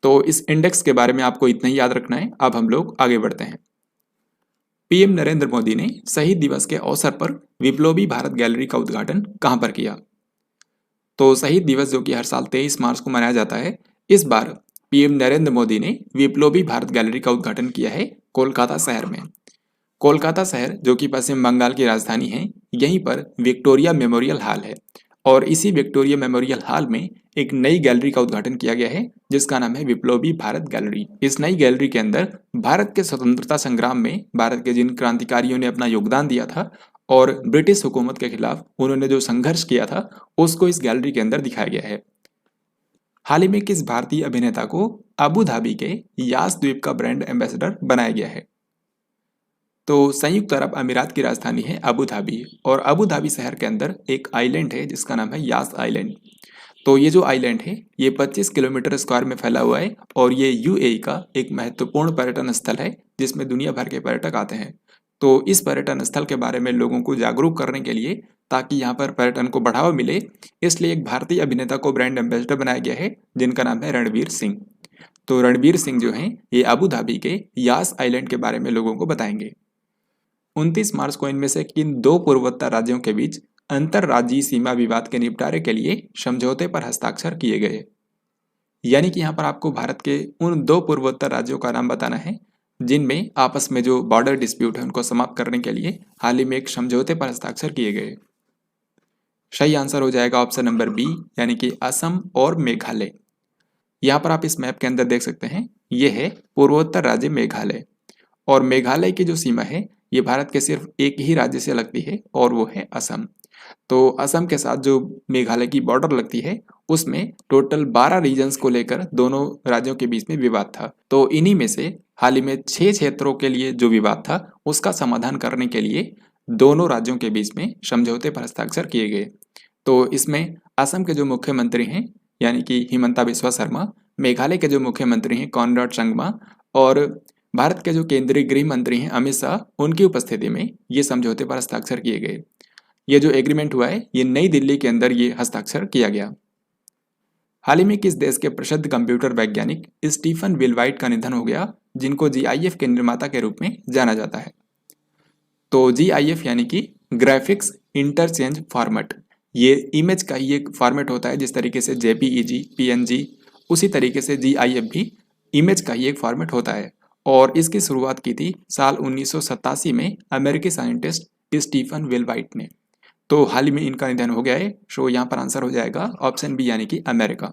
तो इस इंडेक्स के बारे में आपको इतना ही याद रखना है। अब हम लोग आगे बढ़ते हैं। पीएम नरेंद्र मोदी ने शहीद दिवस के अवसर पर विप्लवी भारत गैलरी का उद्घाटन कहां पर किया? तो शहीद दिवस जो कि हर साल 23 मार्च को मनाया जाता है, इस बार पीएम नरेंद्र मोदी ने विप्लवी भारत गैलरी का उद्घाटन किया है कोलकाता शहर में। कोलकाता शहर जो कि पश्चिम बंगाल की राजधानी है, यहीं पर विक्टोरिया मेमोरियल हॉल है और इसी विक्टोरिया मेमोरियल हॉल में एक नई गैलरी का उद्घाटन किया गया है जिसका नाम है विप्लवी भारत गैलरी। इस नई गैलरी के अंदर भारत के स्वतंत्रता संग्राम में भारत के जिन क्रांतिकारियों ने अपना योगदान दिया था और ब्रिटिश हुकूमत के खिलाफ उन्होंने जो संघर्ष किया था उसको इस गैलरी के अंदर दिखाया गया है। हाल ही में किस भारतीय अभिनेता को अबू धाबी के यास द्वीप का ब्रांड एम्बेसडर बनाया गया है? तो संयुक्त अरब अमीरात की राजधानी है अबू धाबी और अबू धाबी शहर के अंदर एक आइलैंड है जिसका नाम है यास आइलैंड। तो ये जो आइलैंड है ये 25 किलोमीटर स्क्वायर में फैला हुआ है और ये यूएई का एक महत्वपूर्ण पर्यटन स्थल है जिसमें दुनिया भर के पर्यटक आते हैं। तो इस पर्यटन स्थल के बारे में लोगों को जागरूक करने के लिए, ताकि यहाँ पर पर्यटन को बढ़ावा मिले, इसलिए एक भारतीय अभिनेता को ब्रांड एम्बेसडर बनाया गया है जिनका नाम है रणवीर सिंह। तो रणवीर सिंह जो हैं ये अबू धाबी के यास आइलैंड के बारे में लोगों को बताएंगे। 29 मार्च को इनमें से किन 2 पूर्वोत्तर राज्यों के बीच अंतर्राज्यीय सीमा विवाद के निपटारे के लिए समझौते पर हस्ताक्षर किए गए? यानी कि यहाँ पर आपको भारत के उन 2 पूर्वोत्तर राज्यों का नाम बताना है जिनमें आपस में जो बॉर्डर डिस्प्यूट है उनको समाप्त करने के लिए हाल ही में एक समझौते पर हस्ताक्षर किए गए। सही आंसर हो जाएगा ऑप्शन नंबर बी, यानी कि असम और मेघालय। यहाँ पर आप इस मैप के अंदर देख सकते हैं ये है पूर्वोत्तर राज्य मेघालय, और मेघालय की जो सीमा है ये भारत के सिर्फ एक ही राज्य से लगती है और वो है असम। तो असम के साथ जो मेघालय की बॉर्डर लगती है उसमें टोटल 12 रीजन्स को लेकर दोनों राज्यों के बीच में विवाद था। तो इन्हीं में से हाल ही में 6 क्षेत्रों के लिए जो विवाद था उसका समाधान करने के लिए दोनों राज्यों के बीच में समझौते पर हस्ताक्षर किए गए। तो इसमें असम के जो मुख्यमंत्री हैं यानी कि हिमंता बिस्वा शर्मा, मेघालय के जो मुख्यमंत्री हैं कॉनराड संगमा और भारत के जो केंद्रीय गृह मंत्री हैं अमित शाह, उनकी उपस्थिति में ये समझौते पर हस्ताक्षर किए गए। ये जो एग्रीमेंट हुआ है ये नई दिल्ली के अंदर ये हस्ताक्षर किया गया। हाल ही में किस देश के प्रसिद्ध कंप्यूटर वैज्ञानिक स्टीफन विलवाइट का निधन हो गया, जिनको जीआईएफ के निर्माता के रूप में जाना जाता है? तो जीआईएफ यानी कि ग्राफिक्स इंटरचेंज फॉर्मेट, ये इमेज का ही एक फॉर्मेट होता है। जिस तरीके से जेपीईजी, पीएनजी, उसी तरीके से जीआईएफ भी इमेज का ही एक फॉर्मेट होता है और इसकी शुरुआत की थी साल 1987 में अमेरिकी साइंटिस्ट स्टीफन विलवाइट ने। तो हाल ही में इनका निधन हो गया है। सो यहाँ पर आंसर हो जाएगा ऑप्शन बी, यानी कि अमेरिका।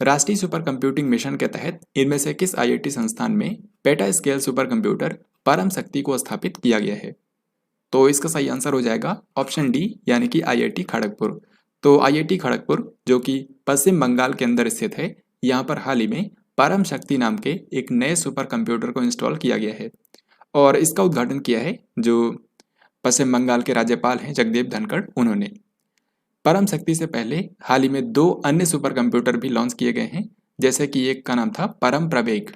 राष्ट्रीय सुपर कंप्यूटिंग मिशन के तहत इनमें से किस आईआईटी संस्थान में पेटा स्केल सुपर कंप्यूटर परम शक्ति को स्थापित किया गया है? तो इसका सही आंसर हो जाएगा ऑप्शन डी, यानी कि आईआईटी खड़गपुर। तो आईआईटी खड़गपुर जो कि पश्चिम बंगाल के अंदर स्थित है, यहाँ पर हाल ही में परम शक्ति नाम के एक नए सुपर कंप्यूटर को इंस्टॉल किया गया है और इसका उद्घाटन किया है जो पश्चिम बंगाल के राज्यपाल हैं जगदीप धनखड़, उन्होंने। परम शक्ति से पहले हाल ही में 2 अन्य सुपर कंप्यूटर भी लॉन्च किए गए हैं, जैसे कि एक का नाम था परम प्रवेग।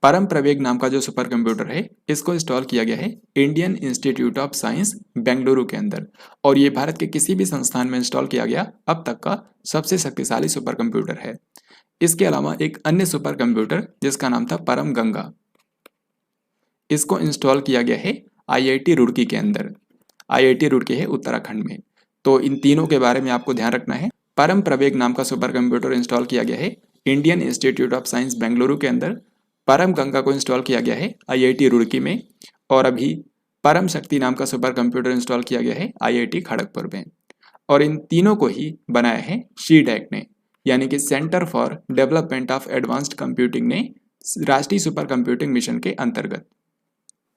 परम प्रवेग नाम का जो सुपर कंप्यूटर है इसको इंस्टॉल किया गया है Indian institute of science Bengaluru के अंदर और ये भारत के किसी भी संस्थान में इंस्टॉल किया गया अब तक का सबसे शक्तिशाली सुपर कंप्यूटर है। इसके अलावा एक अन्य सुपर कंप्यूटर जिसका नाम था परम गंगा, इसको इंस्टॉल किया गया है आईआईटी रुड़की के अंदर। आईआईटी रुड़की है उत्तराखंड में। तो इन तीनों के बारे में आपको ध्यान रखना है। परम प्रवेग नाम का सुपर कंप्यूटर इंस्टॉल किया गया है Indian institute of science Bengaluru के अंदर। परम गंगा को इंस्टॉल किया गया है IIT रुड़की में, और अभी परम शक्ति नाम का सुपर कंप्यूटर इंस्टॉल किया गया है IIT खड़गपुर में। और इन तीनों को ही बनाया है CDAC ने, यानी कि centre for development of advanced computing ने, राष्ट्रीय सुपर कंप्यूटिंग मिशन के अंतर्गत।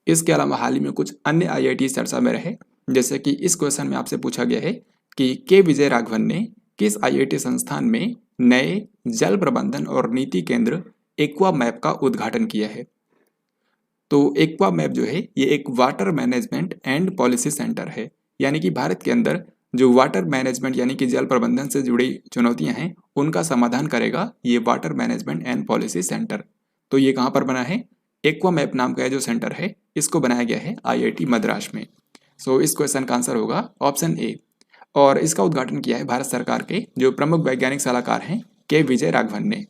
इसके अलावा हाल ही में कुछ अन्य IIT चर्चा में रहे, जैसे कि इस क्वेश्चन में आपसे पूछा गया है कि के विजय राघवन ने किस IIT संस्थान में नए जल प्रबंधन और नीति केंद्र एक्वा मैप का उद्घाटन किया है। तो एक्वा मैप जो है ये एक water management and policy centre है, यानी कि भारत के अंदर जो वाटर मैनेजमेंट यानी कि जल प्रबंधन से जुड़ी चुनौतियां हैं उनका समाधान करेगा ये water management and policy centre. तो ये कहाँ पर बना है? एक्वा मैप नाम का जो सेंटर है इसको बनाया गया है IIT मद्रास में। सो इस क्वेश्चन का आंसर होगा ऑप्शन ए। और इसका उद्घाटन किया है भारत सरकार के जो प्रमुख वैज्ञानिक सलाहकार हैं के विजय राघवन ने।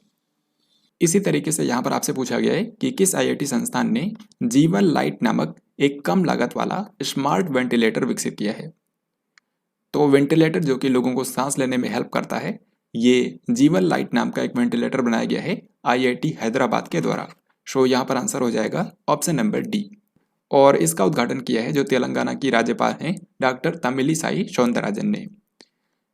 इसी तरीके से यहाँ पर आपसे पूछा गया है कि किस IIT संस्थान ने जीवन लाइट नामक एक कम लागत वाला स्मार्ट वेंटिलेटर विकसित किया है। तो वेंटिलेटर जो कि लोगों को सांस लेने में हेल्प करता है, ये जीवन लाइट नाम का एक वेंटिलेटर बनाया गया है IIT हैदराबाद के द्वारा। सो यहाँ पर आंसर हो जाएगा ऑप्शन नंबर डी। और इसका उद्घाटन किया है जो तेलंगाना की राज्यपाल हैं डॉक्टर तमिलिसाई सौंदरराजन ने।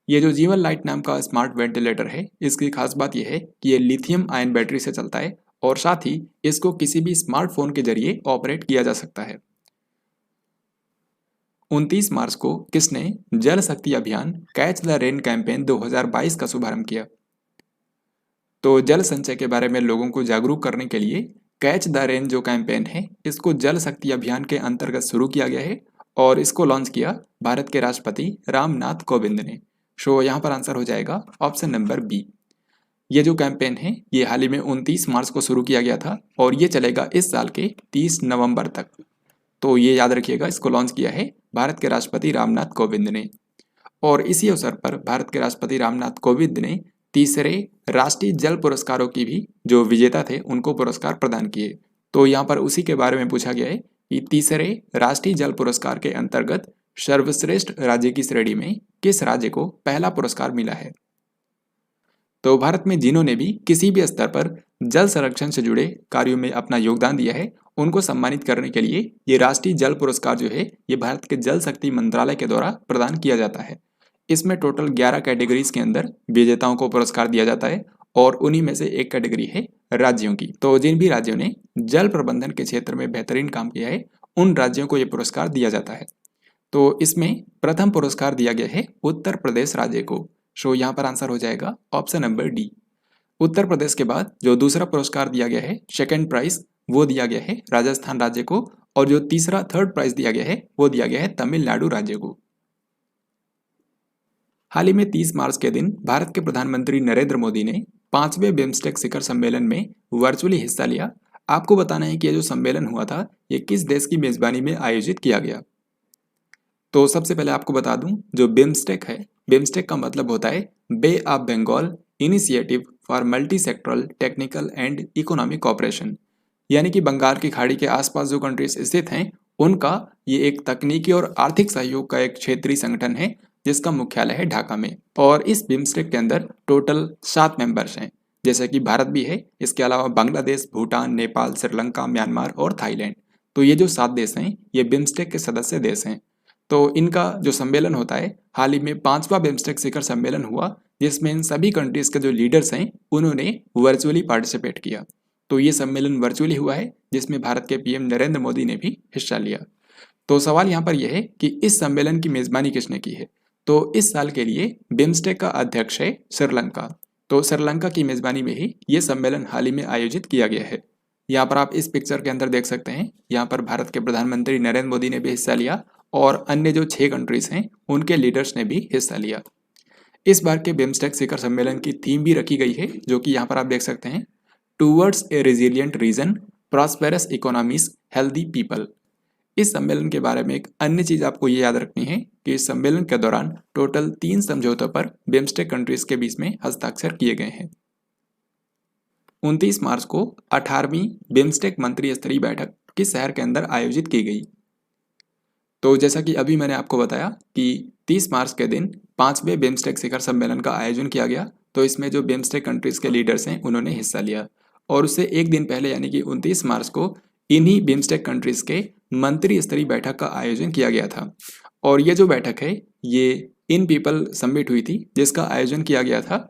ये जो जीवन लाइट नाम का स्मार्ट वेंटिलेटर है इसकी खास बात यह है कि ये लिथियम आयन बैटरी से चलता है और साथ ही इसको किसी भी स्मार्टफोन के जरिए ऑपरेट किया जा सकता है। 29 मार्च को किसने जल शक्ति अभियान कैच द रेन कैंपेन 2022 का शुभारंभ किया? तो जल संचय के बारे में लोगों को जागरूक करने के लिए कैच द रेन जो कैंपेन है इसको जल शक्ति अभियान के अंतर्गत शुरू किया गया है और इसको लॉन्च किया भारत के राष्ट्रपति रामनाथ कोविंद ने। सो यहाँ पर आंसर हो जाएगा ऑप्शन नंबर बी। ये जो कैंपेन है ये हाल ही में 29 मार्च को शुरू किया गया था और ये चलेगा इस साल के 30 नवंबर तक। तो ये याद रखिएगा, इसको लॉन्च किया है भारत के राष्ट्रपति रामनाथ कोविंद ने। और इसी अवसर पर भारत के राष्ट्रपति रामनाथ कोविंद ने तीसरे राष्ट्रीय जल पुरस्कारों की भी जो विजेता थे उनको पुरस्कार प्रदान किए। तो यहाँ पर उसी के बारे में पूछा गया है कि तीसरे राष्ट्रीय जल पुरस्कार के अंतर्गत सर्वश्रेष्ठ राज्य की श्रेणी में किस राज्य को पहला पुरस्कार मिला है? तो भारत में जिन्होंने भी किसी भी स्तर पर जल संरक्षण से जुड़े कार्यों में अपना योगदान दिया है उनको सम्मानित करने के लिए ये राष्ट्रीय जल पुरस्कार जो है ये भारत के जल शक्ति मंत्रालय के द्वारा प्रदान किया जाता है। इसमें टोटल 11 कैटेगरीज के अंदर विजेताओं को पुरस्कार दिया जाता है और उन्हीं में से एक कैटेगरी है राज्यों की। तो जिन भी राज्यों ने जल प्रबंधन के क्षेत्र में बेहतरीन काम किया है उन राज्यों को ये पुरस्कार दिया जाता है। तो इसमें प्रथम पुरस्कार दिया गया है उत्तर प्रदेश राज्य को। सो यहाँ पर आंसर हो जाएगा option number D. Uttar Pradesh के बाद जो दूसरा पुरस्कार दिया गया है सेकंड प्राइज वो दिया गया है राजस्थान राज्य को और जो तीसरा थर्ड प्राइज दिया गया है वो दिया गया है तमिलनाडु राज्य को। हाल ही में 30 मार्च के दिन भारत के प्रधानमंत्री नरेंद्र मोदी ने 5वें बिम्स्टेक शिखर सम्मेलन में वर्चुअली हिस्सा लिया। आपको बताना है कि यह जो सम्मेलन हुआ था ये किस देश की मेजबानी में आयोजित किया गया। तो सबसे पहले आपको बता दूं जो बिम्स्टेक है, बिम्स्टेक का मतलब होता है bay of Bengal initiative for multi sectoral technical and economic cooperation, यानी कि बंगाल की खाड़ी के आसपास जो कंट्रीज स्थित हैं उनका ये एक तकनीकी और आर्थिक सहयोग का एक क्षेत्रीय संगठन है जिसका मुख्यालय है ढाका में। और इस बिम्स्टेक के अंदर टोटल 7 मेंबर्स हैं, जैसे कि भारत भी है, इसके अलावा बांग्लादेश, भूटान, नेपाल, श्रीलंका, म्यांमार और थाईलैंड। तो ये जो 7 देश हैं ये बिम्स्टेक के सदस्य देश हैं। तो इनका जो सम्मेलन होता है हाल ही में 5वां बिम्स्टेक शिखर सम्मेलन हुआ जिसमें इन सभी कंट्रीज के जो लीडर्स हैं उन्होंने वर्चुअली पार्टिसिपेट किया। तो ये सम्मेलन वर्चुअली हुआ है जिसमें भारत के PM नरेंद्र मोदी ने भी हिस्सा लिया। तो सवाल यहाँ पर यह है कि इस सम्मेलन की मेजबानी किसने की है? तो इस साल के लिए बिम्स्टेक का अध्यक्ष है श्रीलंका। तो श्रीलंका की मेजबानी में ही ये सम्मेलन हाल ही में आयोजित किया गया है। यहाँ पर आप इस पिक्चर के अंदर देख सकते हैं, यहाँ पर भारत के प्रधानमंत्री नरेंद्र मोदी ने भी हिस्सा लिया और अन्य जो 6 कंट्रीज हैं उनके लीडर्स ने भी हिस्सा लिया। इस बार के बिम्स्टेक शिखर सम्मेलन की थीम भी रखी गई है जो कि यहाँ पर आप देख सकते हैं, towards a resilient region, prosperous economies, healthy people. इस सम्मेलन के बारे में एक अन्य चीज आपको ये याद रखनी है कि इस सम्मेलन के दौरान टोटल 3 समझौतों पर बिम्स्टेक कंट्रीज के बीच में हस्ताक्षर किए गए हैं। 29 मार्च को 18वीं बिम्स्टेक मंत्री स्तरीय बैठक किस शहर के अंदर आयोजित की गई? तो जैसा कि अभी मैंने आपको बताया कि 30 मार्च के दिन 5वें बिम्स्टेक शिखर सम्मेलन का आयोजन किया गया। तो इसमें जो बिम्स्टेक कंट्रीज के लीडर्स हैं उन्होंने हिस्सा लिया और उससे एक दिन पहले यानी कि 29 मार्च को इन्हीं बिम्स्टेक कंट्रीज के मंत्री स्तरीय बैठक का आयोजन किया गया था। और ये जो बैठक है ये इन पीपल समिट हुई थी, जिसका आयोजन किया गया था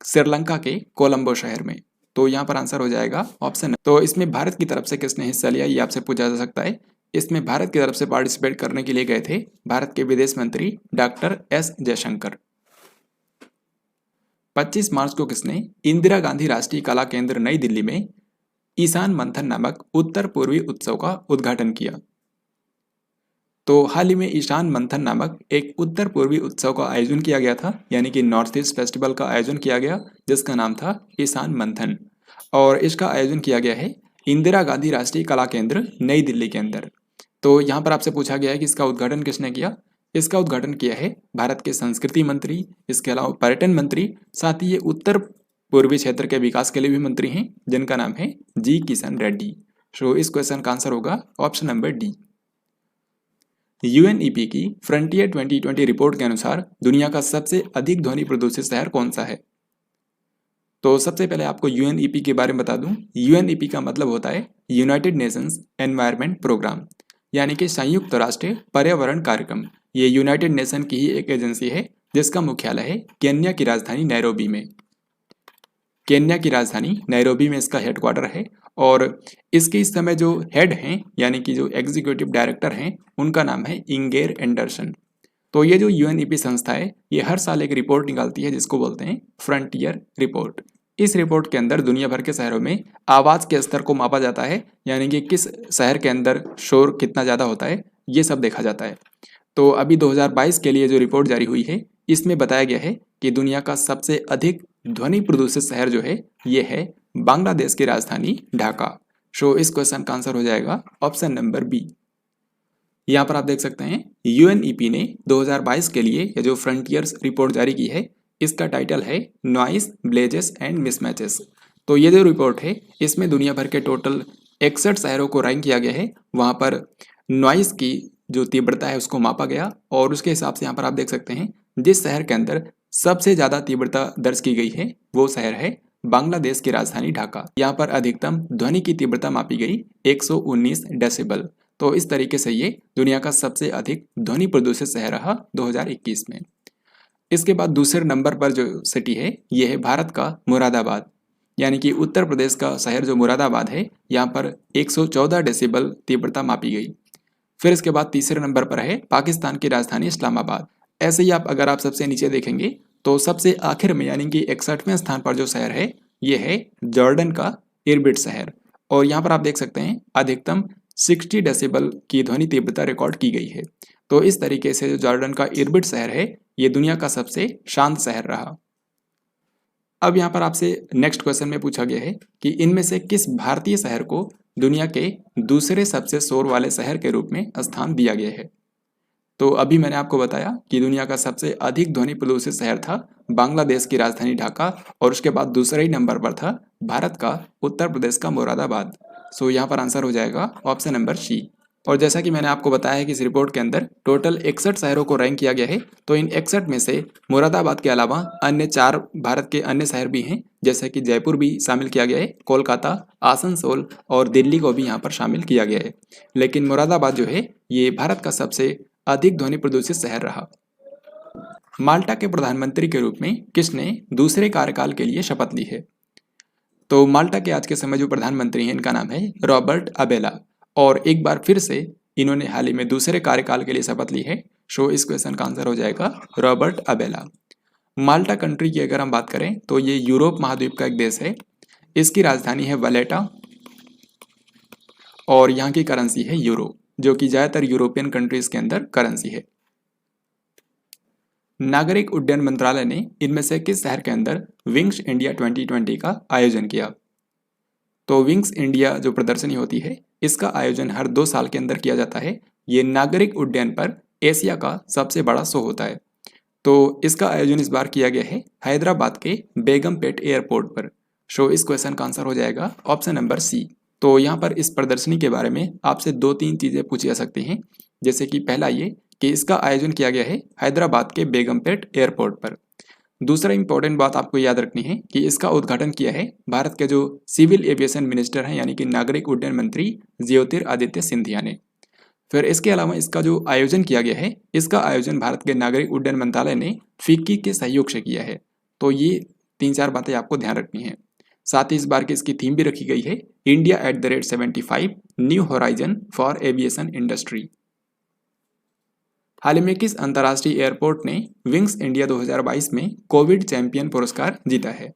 श्रीलंका के कोलंबो शहर में। तो यहाँ पर आंसर हो जाएगा ऑप्शन। तो इसमें भारत की तरफ से किसने हिस्सा लिया, ये आपसे पूछा जा सकता है। इसमें भारत की तरफ से पार्टिसिपेट करने के लिए गए थे भारत के विदेश मंत्री डॉक्टर एस जयशंकर। 25 मार्च को किसने इंदिरा गांधी राष्ट्रीय कला केंद्र नई दिल्ली में ईशान मंथन नामक उत्तर पूर्वी उत्सव का उद्घाटन किया? तो हाल ही में ईशान मंथन नामक एक उत्तर पूर्वी उत्सव का आयोजन किया गया था, यानी कि नॉर्थ ईस्ट फेस्टिवल का आयोजन किया गया, जिसका नाम था ईशान मंथन। और इसका आयोजन किया गया है इंदिरा गांधी राष्ट्रीय कला केंद्र नई दिल्ली के अंदर। तो यहाँ पर आपसे पूछा गया है कि इसका उद्घाटन किसने किया। इसका उद्घाटन किया है भारत के संस्कृति मंत्री, इसके अलावा पर्यटन मंत्री, साथ ही ये उत्तर पूर्वी क्षेत्र के विकास के लिए भी मंत्री हैं, जिनका नाम है जी किशन रेड्डी। सो इस क्वेश्चन का आंसर होगा ऑप्शन नंबर डी। यूएनईपी की फ्रंटियर 2020 रिपोर्ट के अनुसार दुनिया का सबसे अधिक ध्वनि प्रदूषित शहर कौन सा है? तो सबसे पहले आपको यूएनईपी के बारे में बता दूं। यूएनईपी का मतलब होता है यूनाइटेड नेशंस एनवायरनमेंट प्रोग्राम, यानी कि संयुक्त राष्ट्र पर्यावरण कार्यक्रम। ये यूनाइटेड नेशन की ही एक एजेंसी है, जिसका मुख्यालय है केन्या की राजधानी नैरोबी में। केन्या की राजधानी नैरोबी में इसका हेडक्वार्टर है। और इसके इस समय जो हेड हैं, यानी कि जो एग्जीक्यूटिव डायरेक्टर हैं, उनका नाम है इंगेर एंडरसन। तो ये जो यूएनईपी संस्था है, ये हर साल एक रिपोर्ट निकालती है, जिसको बोलते हैं फ्रंटियर रिपोर्ट। इस रिपोर्ट के अंदर दुनिया भर के शहरों में आवाज़ के स्तर को मापा जाता है, यानी कि किस शहर के अंदर शोर कितना ज़्यादा होता है, ये सब देखा जाता है। तो अभी 2022 के लिए जो रिपोर्ट जारी हुई है, इसमें बताया गया है कि दुनिया का सबसे अधिक ध्वनि प्रदूषित शहर जो है ये है बांग्लादेश की राजधानी ढाका। सो इस क्वेश्चन का आंसर हो जाएगा ऑप्शन नंबर बी। यहाँ पर आप देख सकते हैं यूएनईपी ने 2022 के लिए ये जो फ्रंटियर्स रिपोर्ट जारी की है, इसका टाइटल है नॉइस, ब्लेजेस एंड मिसमैचेस। तो ये जो रिपोर्ट है, इसमें दुनिया भर के टोटल 61 शहरों को रैंक किया गया है। वहाँ पर नॉइस की जो तीव्रता है उसको मापा गया, और उसके हिसाब से यहाँ पर आप देख सकते हैं जिस शहर के अंदर सबसे ज़्यादा तीव्रता दर्ज की गई है वो शहर है बांग्लादेश की राजधानी ढाका। यहाँ पर अधिकतम ध्वनि की तीव्रता मापी गई 119 डेसिबल। तो इस तरीके से ये दुनिया का सबसे अधिक ध्वनि प्रदूषित शहर रहा 2021 में। इसके बाद दूसरे नंबर पर जो सिटी है ये है भारत का मुरादाबाद, यानी कि उत्तर प्रदेश का शहर जो मुरादाबाद है, यहाँ पर 114 डेसिबल तीव्रता मापी गई। फिर इसके बाद तीसरे नंबर पर है पाकिस्तान की राजधानी इस्लामाबाद। ऐसे ही अगर आप सबसे नीचे देखेंगे तो सबसे आखिर में यानी कि 61वें स्थान पर जो शहर है ये है जॉर्डन का इरबिड शहर, और यहाँ पर आप देख सकते हैं अधिकतम 60 डेसिबल की ध्वनि तीव्रता रिकॉर्ड की गई है। तो इस तरीके से जो जॉर्डन का इरबिड शहर है ये दुनिया का सबसे शांत शहर रहा। अब यहाँ पर आपसे नेक्स्ट क्वेश्चन में पूछा गया है कि इनमें से किस भारतीय शहर को दुनिया के दूसरे सबसे शोर वाले शहर के रूप में स्थान दिया गया है। तो अभी मैंने आपको बताया कि दुनिया का सबसे अधिक ध्वनि प्रदूषित शहर था बांग्लादेश की राजधानी ढाका, और उसके बाद दूसरे ही नंबर पर था भारत का उत्तर प्रदेश का मुरादाबाद। सो यहाँ पर आंसर हो जाएगा ऑप्शन नंबर सी। और जैसा कि मैंने आपको बताया है कि इस रिपोर्ट के अंदर टोटल 61 शहरों को रैंक किया गया है। तो इन 61 में से मुरादाबाद के अलावा अन्य 4 भारत के अन्य शहर भी हैं, जैसे कि जयपुर भी शामिल किया गया है, कोलकाता, आसनसोल और दिल्ली को भी यहाँ पर शामिल किया गया है। लेकिन मुरादाबाद जो है ये भारत का सबसे अधिक ध्वनि प्रदूषित शहर रहा। माल्टा के प्रधानमंत्री के रूप में किसने दूसरे कार्यकाल के लिए शपथ ली है? तो माल्टा के आज के समय जो प्रधानमंत्री हैं इनका नाम है रॉबर्ट अबेला, और एक बार फिर से इन्होंने हाल ही में दूसरे कार्यकाल के लिए शपथ ली है। सो इस क्वेश्चन का आंसर हो जाएगा रॉबर्ट अबेला। माल्टा कंट्री की अगर हम बात करें तो ये यूरोप महाद्वीप का एक देश है। इसकी राजधानी है वलेटा, और यहाँ की करेंसी है यूरो, जो कि ज़्यादातर यूरोपियन कंट्रीज के अंदर करेंसी है। नागरिक उड्डयन मंत्रालय ने इनमें से किस शहर के अंदर विंग्स इंडिया 2020 का आयोजन किया? तो विंग्स इंडिया जो प्रदर्शनी होती है इसका आयोजन हर 2 साल के अंदर किया जाता है। ये नागरिक उड्डयन पर एशिया का सबसे बड़ा शो होता है। तो इसका आयोजन इस बार किया गया है हैदराबाद के बेगमपेट एयरपोर्ट पर। सो इस क्वेश्चन का आंसर हो जाएगा ऑप्शन नंबर सी। तो यहाँ पर इस प्रदर्शनी के बारे में आपसे 2-3 चीज़ें पूछी जा सकती हैं, जैसे कि पहला ये कि इसका आयोजन किया गया है हैदराबाद के बेगमपेट एयरपोर्ट पर। दूसरा इंपॉर्टेंट बात आपको याद रखनी है कि इसका उद्घाटन किया है भारत के जो सिविल एविएशन मिनिस्टर हैं यानी कि नागरिक उड्डयन मंत्री ज्योतिरादित्य सिंधिया ने। फिर इसके अलावा इसका जो आयोजन किया गया है, इसका आयोजन भारत के नागरिक उड्डयन मंत्रालय ने फिक्की के सहयोग से किया है। तो ये 3-4 बातें आपको ध्यान रखनी है। साथ ही इस बार की इसकी थीम भी रखी गई है, India at the rate 75 new horizon for aviation industry. हाल ही में किस अंतर्राष्ट्रीय एयरपोर्ट ने विंग्स इंडिया 2022 में कोविड चैंपियन पुरस्कार जीता है?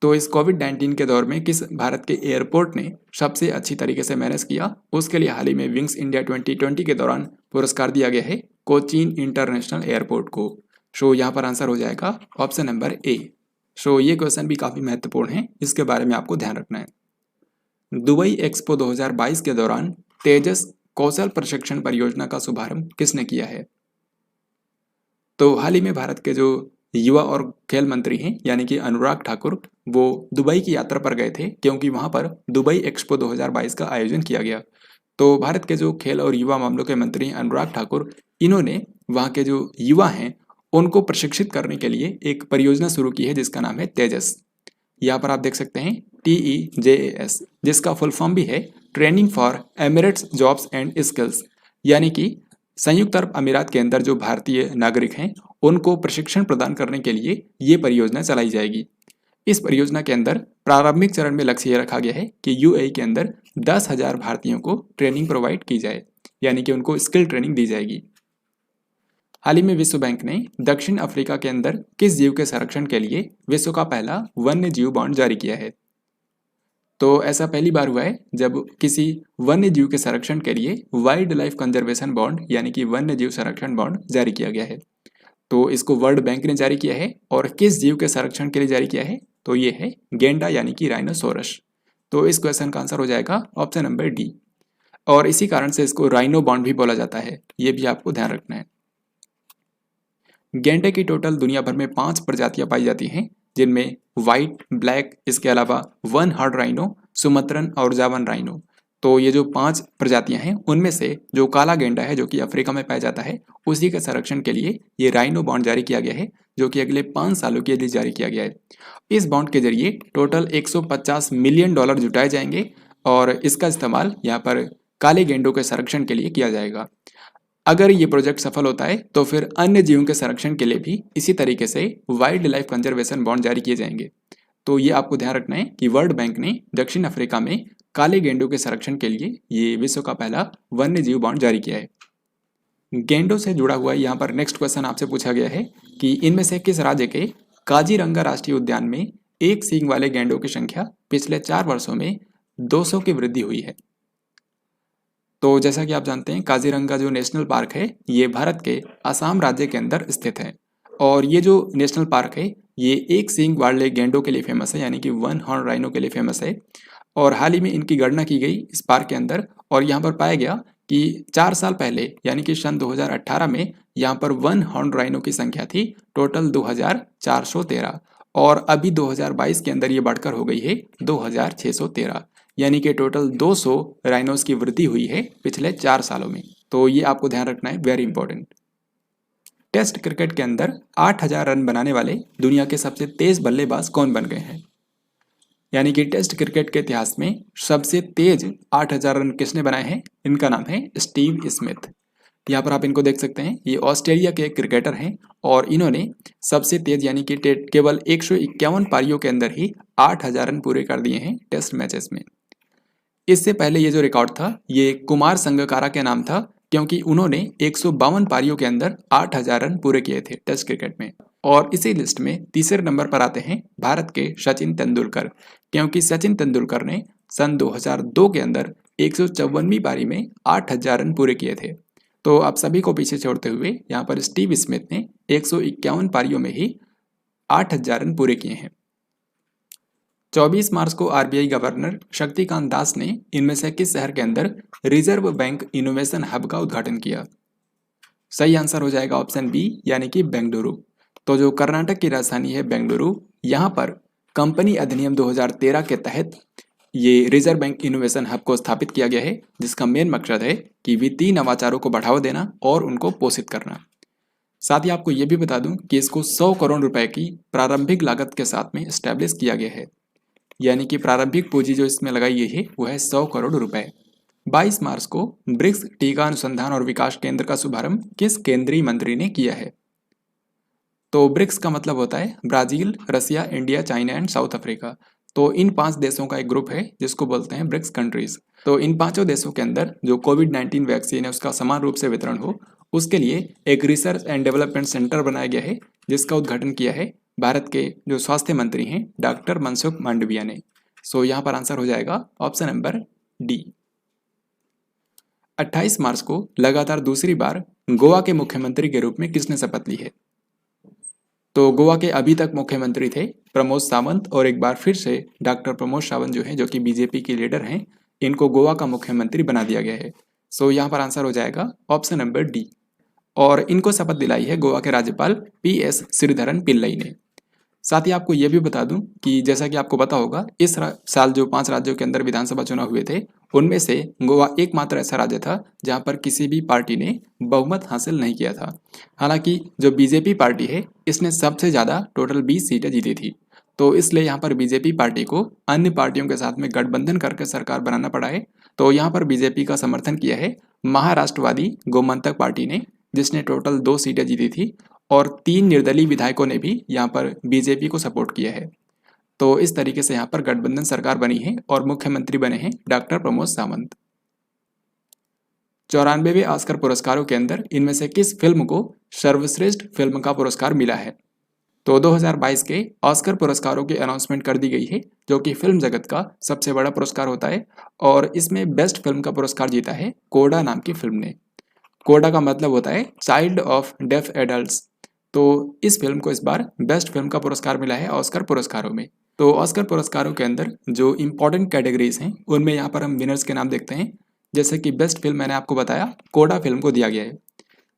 तो इस कोविड-19 के दौर में किस भारत के एयरपोर्ट ने सबसे अच्छी तरीके से मैनेज किया, उसके लिए हाल ही में विंग्स इंडिया 2020 के दौरान पुरस्कार दिया गया है कोचीन इंटरनेशनल एयरपोर्ट को। सो यहाँ पर आंसर हो जाएगा ऑप्शन नंबर ए। सो ये क्वेश्चन भी काफ़ी महत्वपूर्ण है, इसके बारे में आपको ध्यान रखना है। दुबई एक्सपो 2022 के दौरान तेजस कौशल प्रशिक्षण परियोजना का शुभारंभ किसने किया है? तो हाल ही में भारत के जो युवा और खेल मंत्री हैं यानी कि अनुराग ठाकुर, वो दुबई की यात्रा पर गए थे क्योंकि वहां पर दुबई एक्सपो 2022 का आयोजन किया गया। तो भारत के जो खेल और युवा मामलों के मंत्री हैं अनुराग ठाकुर, इन्होंने वहां के जो युवा हैं उनको प्रशिक्षित करने के लिए एक परियोजना शुरू की है जिसका नाम है तेजस। यहाँ पर आप देख सकते हैं TEJAS, जिसका फुल फॉर्म भी है training for Emirates jobs and skills, यानी कि संयुक्त अरब अमीरात के अंदर जो भारतीय नागरिक हैं उनको प्रशिक्षण प्रदान करने के लिए ये परियोजना चलाई जाएगी। इस परियोजना के अंदर प्रारंभिक चरण में लक्ष्य ये रखा गया है कि UAE के अंदर 10,000 भारतीयों को ट्रेनिंग प्रोवाइड की जाए, यानी कि उनको स्किल ट्रेनिंग दी जाएगी। हाल ही में विश्व बैंक ने दक्षिण अफ्रीका के अंदर किस जीव के संरक्षण के लिए विश्व का पहला वन्य जीव बॉन्ड जारी किया है? तो ऐसा पहली बार हुआ है जब किसी वन्य जीव के संरक्षण के लिए वाइल्ड लाइफ कंजर्वेशन बॉन्ड यानी कि वन्य जीव संरक्षण बॉन्ड जारी किया गया है। तो इसको वर्ल्ड बैंक ने जारी किया है और किस जीव के संरक्षण के लिए जारी किया है? तो ये है गेंडा यानी कि राइनोसोरस। तो इस क्वेश्चन का आंसर हो जाएगा ऑप्शन नंबर डी। और इसी कारण से इसको राइनो बॉन्ड भी बोला जाता है, ये भी आपको ध्यान रखना है। गेंडे की टोटल दुनिया भर में 5 प्रजातियां पाई जाती हैं, जिनमें व्हाइट, ब्लैक, इसके अलावा वन हॉर्न राइनो, सुमत्रन और जावन राइनो। तो ये जो 5 प्रजातियां हैं उनमें से जो काला गेंडा है जो कि अफ्रीका में पाया जाता है, उसी के संरक्षण के लिए ये राइनो बॉन्ड जारी किया गया है जो कि अगले 5 सालों के लिए जारी किया गया है। इस बॉन्ड के जरिए टोटल $150 मिलियन जुटाए जाएंगे और इसका इस्तेमाल यहाँ पर काले गेंडों के संरक्षण के लिए किया जाएगा। अगर ये प्रोजेक्ट सफल होता है तो फिर अन्य जीवों के संरक्षण के लिए भी इसी तरीके से वाइल्ड लाइफ कंजर्वेशन बॉन्ड जारी किए जाएंगे। तो ये आपको ध्यान रखना है कि वर्ल्ड बैंक ने दक्षिण अफ्रीका में काले गेंडों के संरक्षण के लिए ये विश्व का पहला वन्य जीव बॉन्ड जारी किया है। गेंडों से जुड़ा हुआ यहाँ पर नेक्स्ट क्वेश्चन आपसे पूछा गया है कि इनमें से किस राज्य के काजीरंगा राष्ट्रीय उद्यान में एक सींग वाले गेंडों की संख्या पिछले 4 वर्षों में 200 की वृद्धि हुई है? तो जैसा कि आप जानते हैं काजीरंगा जो नेशनल पार्क है ये भारत के असम राज्य के अंदर स्थित है और ये जो नेशनल पार्क है ये एक सींग वाले गेंडों के लिए फेमस है, यानी कि वन हॉर्न राइनो के लिए फेमस है। और हाल ही में इनकी गणना की गई इस पार्क के अंदर और यहाँ पर पाया गया कि 4 साल पहले यानी कि सन 2018 में यहाँ पर वन हॉर्न राइनो की संख्या थी टोटल 2413 और अभी 2022 के अंदर ये बढ़कर हो गई है 2613, यानी कि टोटल 200 राइनोस की वृद्धि हुई है पिछले 4 सालों में। तो ये आपको ध्यान रखना है, वेरी इंपॉर्टेंट। टेस्ट क्रिकेट के अंदर 8000 रन बनाने वाले दुनिया के सबसे तेज बल्लेबाज कौन बन गए हैं? यानी कि टेस्ट क्रिकेट के इतिहास में सबसे तेज 8000 रन किसने बनाए हैं? इनका नाम है स्टीव स्मिथ। यहाँ पर आप इनको देख सकते हैं, ये ऑस्ट्रेलिया के एक क्रिकेटर हैं और इन्होंने सबसे तेज यानी कि केवल 151 पारियों के अंदर ही 8000 रन पूरे कर दिए हैं टेस्ट मैचेस में। इससे पहले ये जो रिकॉर्ड था ये कुमार संगकारा के नाम था क्योंकि उन्होंने 152 पारियों के अंदर 8000 रन पूरे किए थे टेस्ट क्रिकेट में। और इसी लिस्ट में तीसरे नंबर पर आते हैं भारत के सचिन तेंदुलकर, क्योंकि सचिन तेंदुलकर ने सन 2002 के अंदर 154वीं पारी में 8000 रन पूरे किए थे। तो आप सभी को पीछे छोड़ते हुए यहाँ पर स्टीव स्मिथ ने 151 पारियों में ही 8000 रन पूरे किए हैं। 24 मार्च को RBI गवर्नर शक्तिकांत दास ने इनमें से किस शहर के अंदर रिजर्व बैंक इनोवेशन हब का उद्घाटन किया? सही आंसर हो जाएगा ऑप्शन बी, यानी कि बेंगलुरु। तो जो कर्नाटक की राजधानी है बेंगलुरु, यहाँ पर कंपनी अधिनियम 2013 के तहत ये रिजर्व बैंक इनोवेशन हब को स्थापित किया गया है, जिसका मेन मकसद है कि वित्तीय नवाचारों को बढ़ावा देना और उनको पोषित करना। साथ ही आपको ये भी बता दूं कि इसको 100 करोड़ रुपए की प्रारंभिक लागत के साथ में स्टैब्लिश किया गया है, यानी कि प्रारंभिक पूंजी जो इसमें लगाई गई है वो है 100 करोड़ रुपए। 22 मार्च को ब्रिक्स टीका अनुसंधान और विकास केंद्र का शुभारंभ किस केंद्रीय मंत्री ने किया है? तो ब्रिक्स का मतलब होता है Brazil, Russia, India, China and South Africa. तो इन 5 देशों का एक ग्रुप है जिसको बोलते हैं ब्रिक्स कंट्रीज। तो इन 5 देशों के अंदर जो कोविड-19 वैक्सीन है उसका समान रूप से वितरण हो, उसके लिए एक रिसर्च एंड डेवलपमेंट सेंटर बनाया गया है, जिसका उद्घाटन किया है भारत के जो स्वास्थ्य मंत्री हैं डॉक्टर मनसुख मांडविया ने। सो यहाँ पर आंसर हो जाएगा ऑप्शन नंबर डी। 28 मार्च को लगातार दूसरी बार गोवा के मुख्यमंत्री के रूप में किसने शपथ ली है? तो गोवा के अभी तक मुख्यमंत्री थे प्रमोद सावंत, और एक बार फिर से डॉक्टर प्रमोद सावंत जो है, जो कि बीजेपी के लीडर हैं, इनको गोवा का मुख्यमंत्री बना दिया गया है। सो यहाँ पर आंसर हो जाएगा ऑप्शन नंबर डी। और इनको शपथ दिलाई है गोवा के राज्यपाल PS श्रीधरन पिल्लई ने। साथ ही आपको ये भी बता दूं कि जैसा कि आपको पता होगा, इस साल जो 5 राज्यों के अंदर विधानसभा चुनाव हुए थे, उनमें से गोवा एकमात्र ऐसा राज्य था जहां पर किसी भी पार्टी ने बहुमत हासिल नहीं किया था। हालांकि जो बीजेपी पार्टी है, इसने सबसे ज़्यादा टोटल 20 सीटें जीती थी। तो इसलिए यहाँ पर बीजेपी पार्टी को अन्य पार्टियों के साथ में गठबंधन करके सरकार बनाना पड़ा है। तो यहाँ पर बीजेपी का समर्थन किया है महाराष्ट्रवादी गोमंतक पार्टी ने, जिसने टोटल 2 सीटें जीती थी, और 3 निर्दलीय विधायकों ने भी यहाँ पर बीजेपी को सपोर्ट किया है। तो इस तरीके से यहाँ पर गठबंधन सरकार बनी है और मुख्यमंत्री बने हैं डॉक्टर प्रमोद सावंत। 94वें ऑस्कर पुरस्कारों के अंदर इनमें से किस फिल्म को सर्वश्रेष्ठ फिल्म का पुरस्कार मिला है? तो 2022 के ऑस्कर पुरस्कारों की अनाउंसमेंट कर दी गई है, जो कि फिल्म जगत का सबसे बड़ा पुरस्कार होता है, और इसमें बेस्ट फिल्म का पुरस्कार जीता है कोडा नाम की फिल्म ने। कोडा का मतलब होता है चाइल्ड ऑफ डेफ एडल्ट्स। तो इस फिल्म को इस बार बेस्ट फिल्म का पुरस्कार मिला है ऑस्कर पुरस्कारों में। तो ऑस्कर पुरस्कारों के अंदर जो इंपॉर्टेंट कैटेगरीज हैं, उनमें यहाँ पर हम विनर्स के नाम देखते हैं। जैसे कि बेस्ट फिल्म मैंने आपको बताया, कोडा फिल्म को दिया गया है।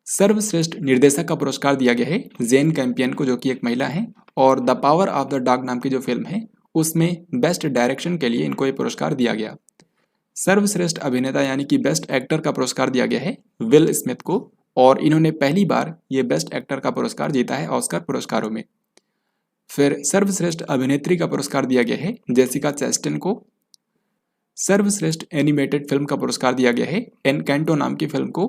सर्वश्रेष्ठ निर्देशक का पुरस्कार दिया गया है जेन कैंपियन को, जो कि एक महिला है, और the power of the dog नाम की जो फिल्म है, उसमें बेस्ट डायरेक्शन के लिए इनको ये पुरस्कार दिया गया। सर्वश्रेष्ठ अभिनेता यानी कि बेस्ट एक्टर का पुरस्कार दिया गया है विल स्मिथ को, और इन्होंने पहली बार ये बेस्ट एक्टर का पुरस्कार जीता है ऑस्कर पुरस्कारों में। फिर सर्वश्रेष्ठ अभिनेत्री का पुरस्कार दिया गया है जेसिका चैस्टेन को। सर्वश्रेष्ठ एनिमेटेड फिल्म का पुरस्कार दिया गया है एनकैंटो नाम की फिल्म को।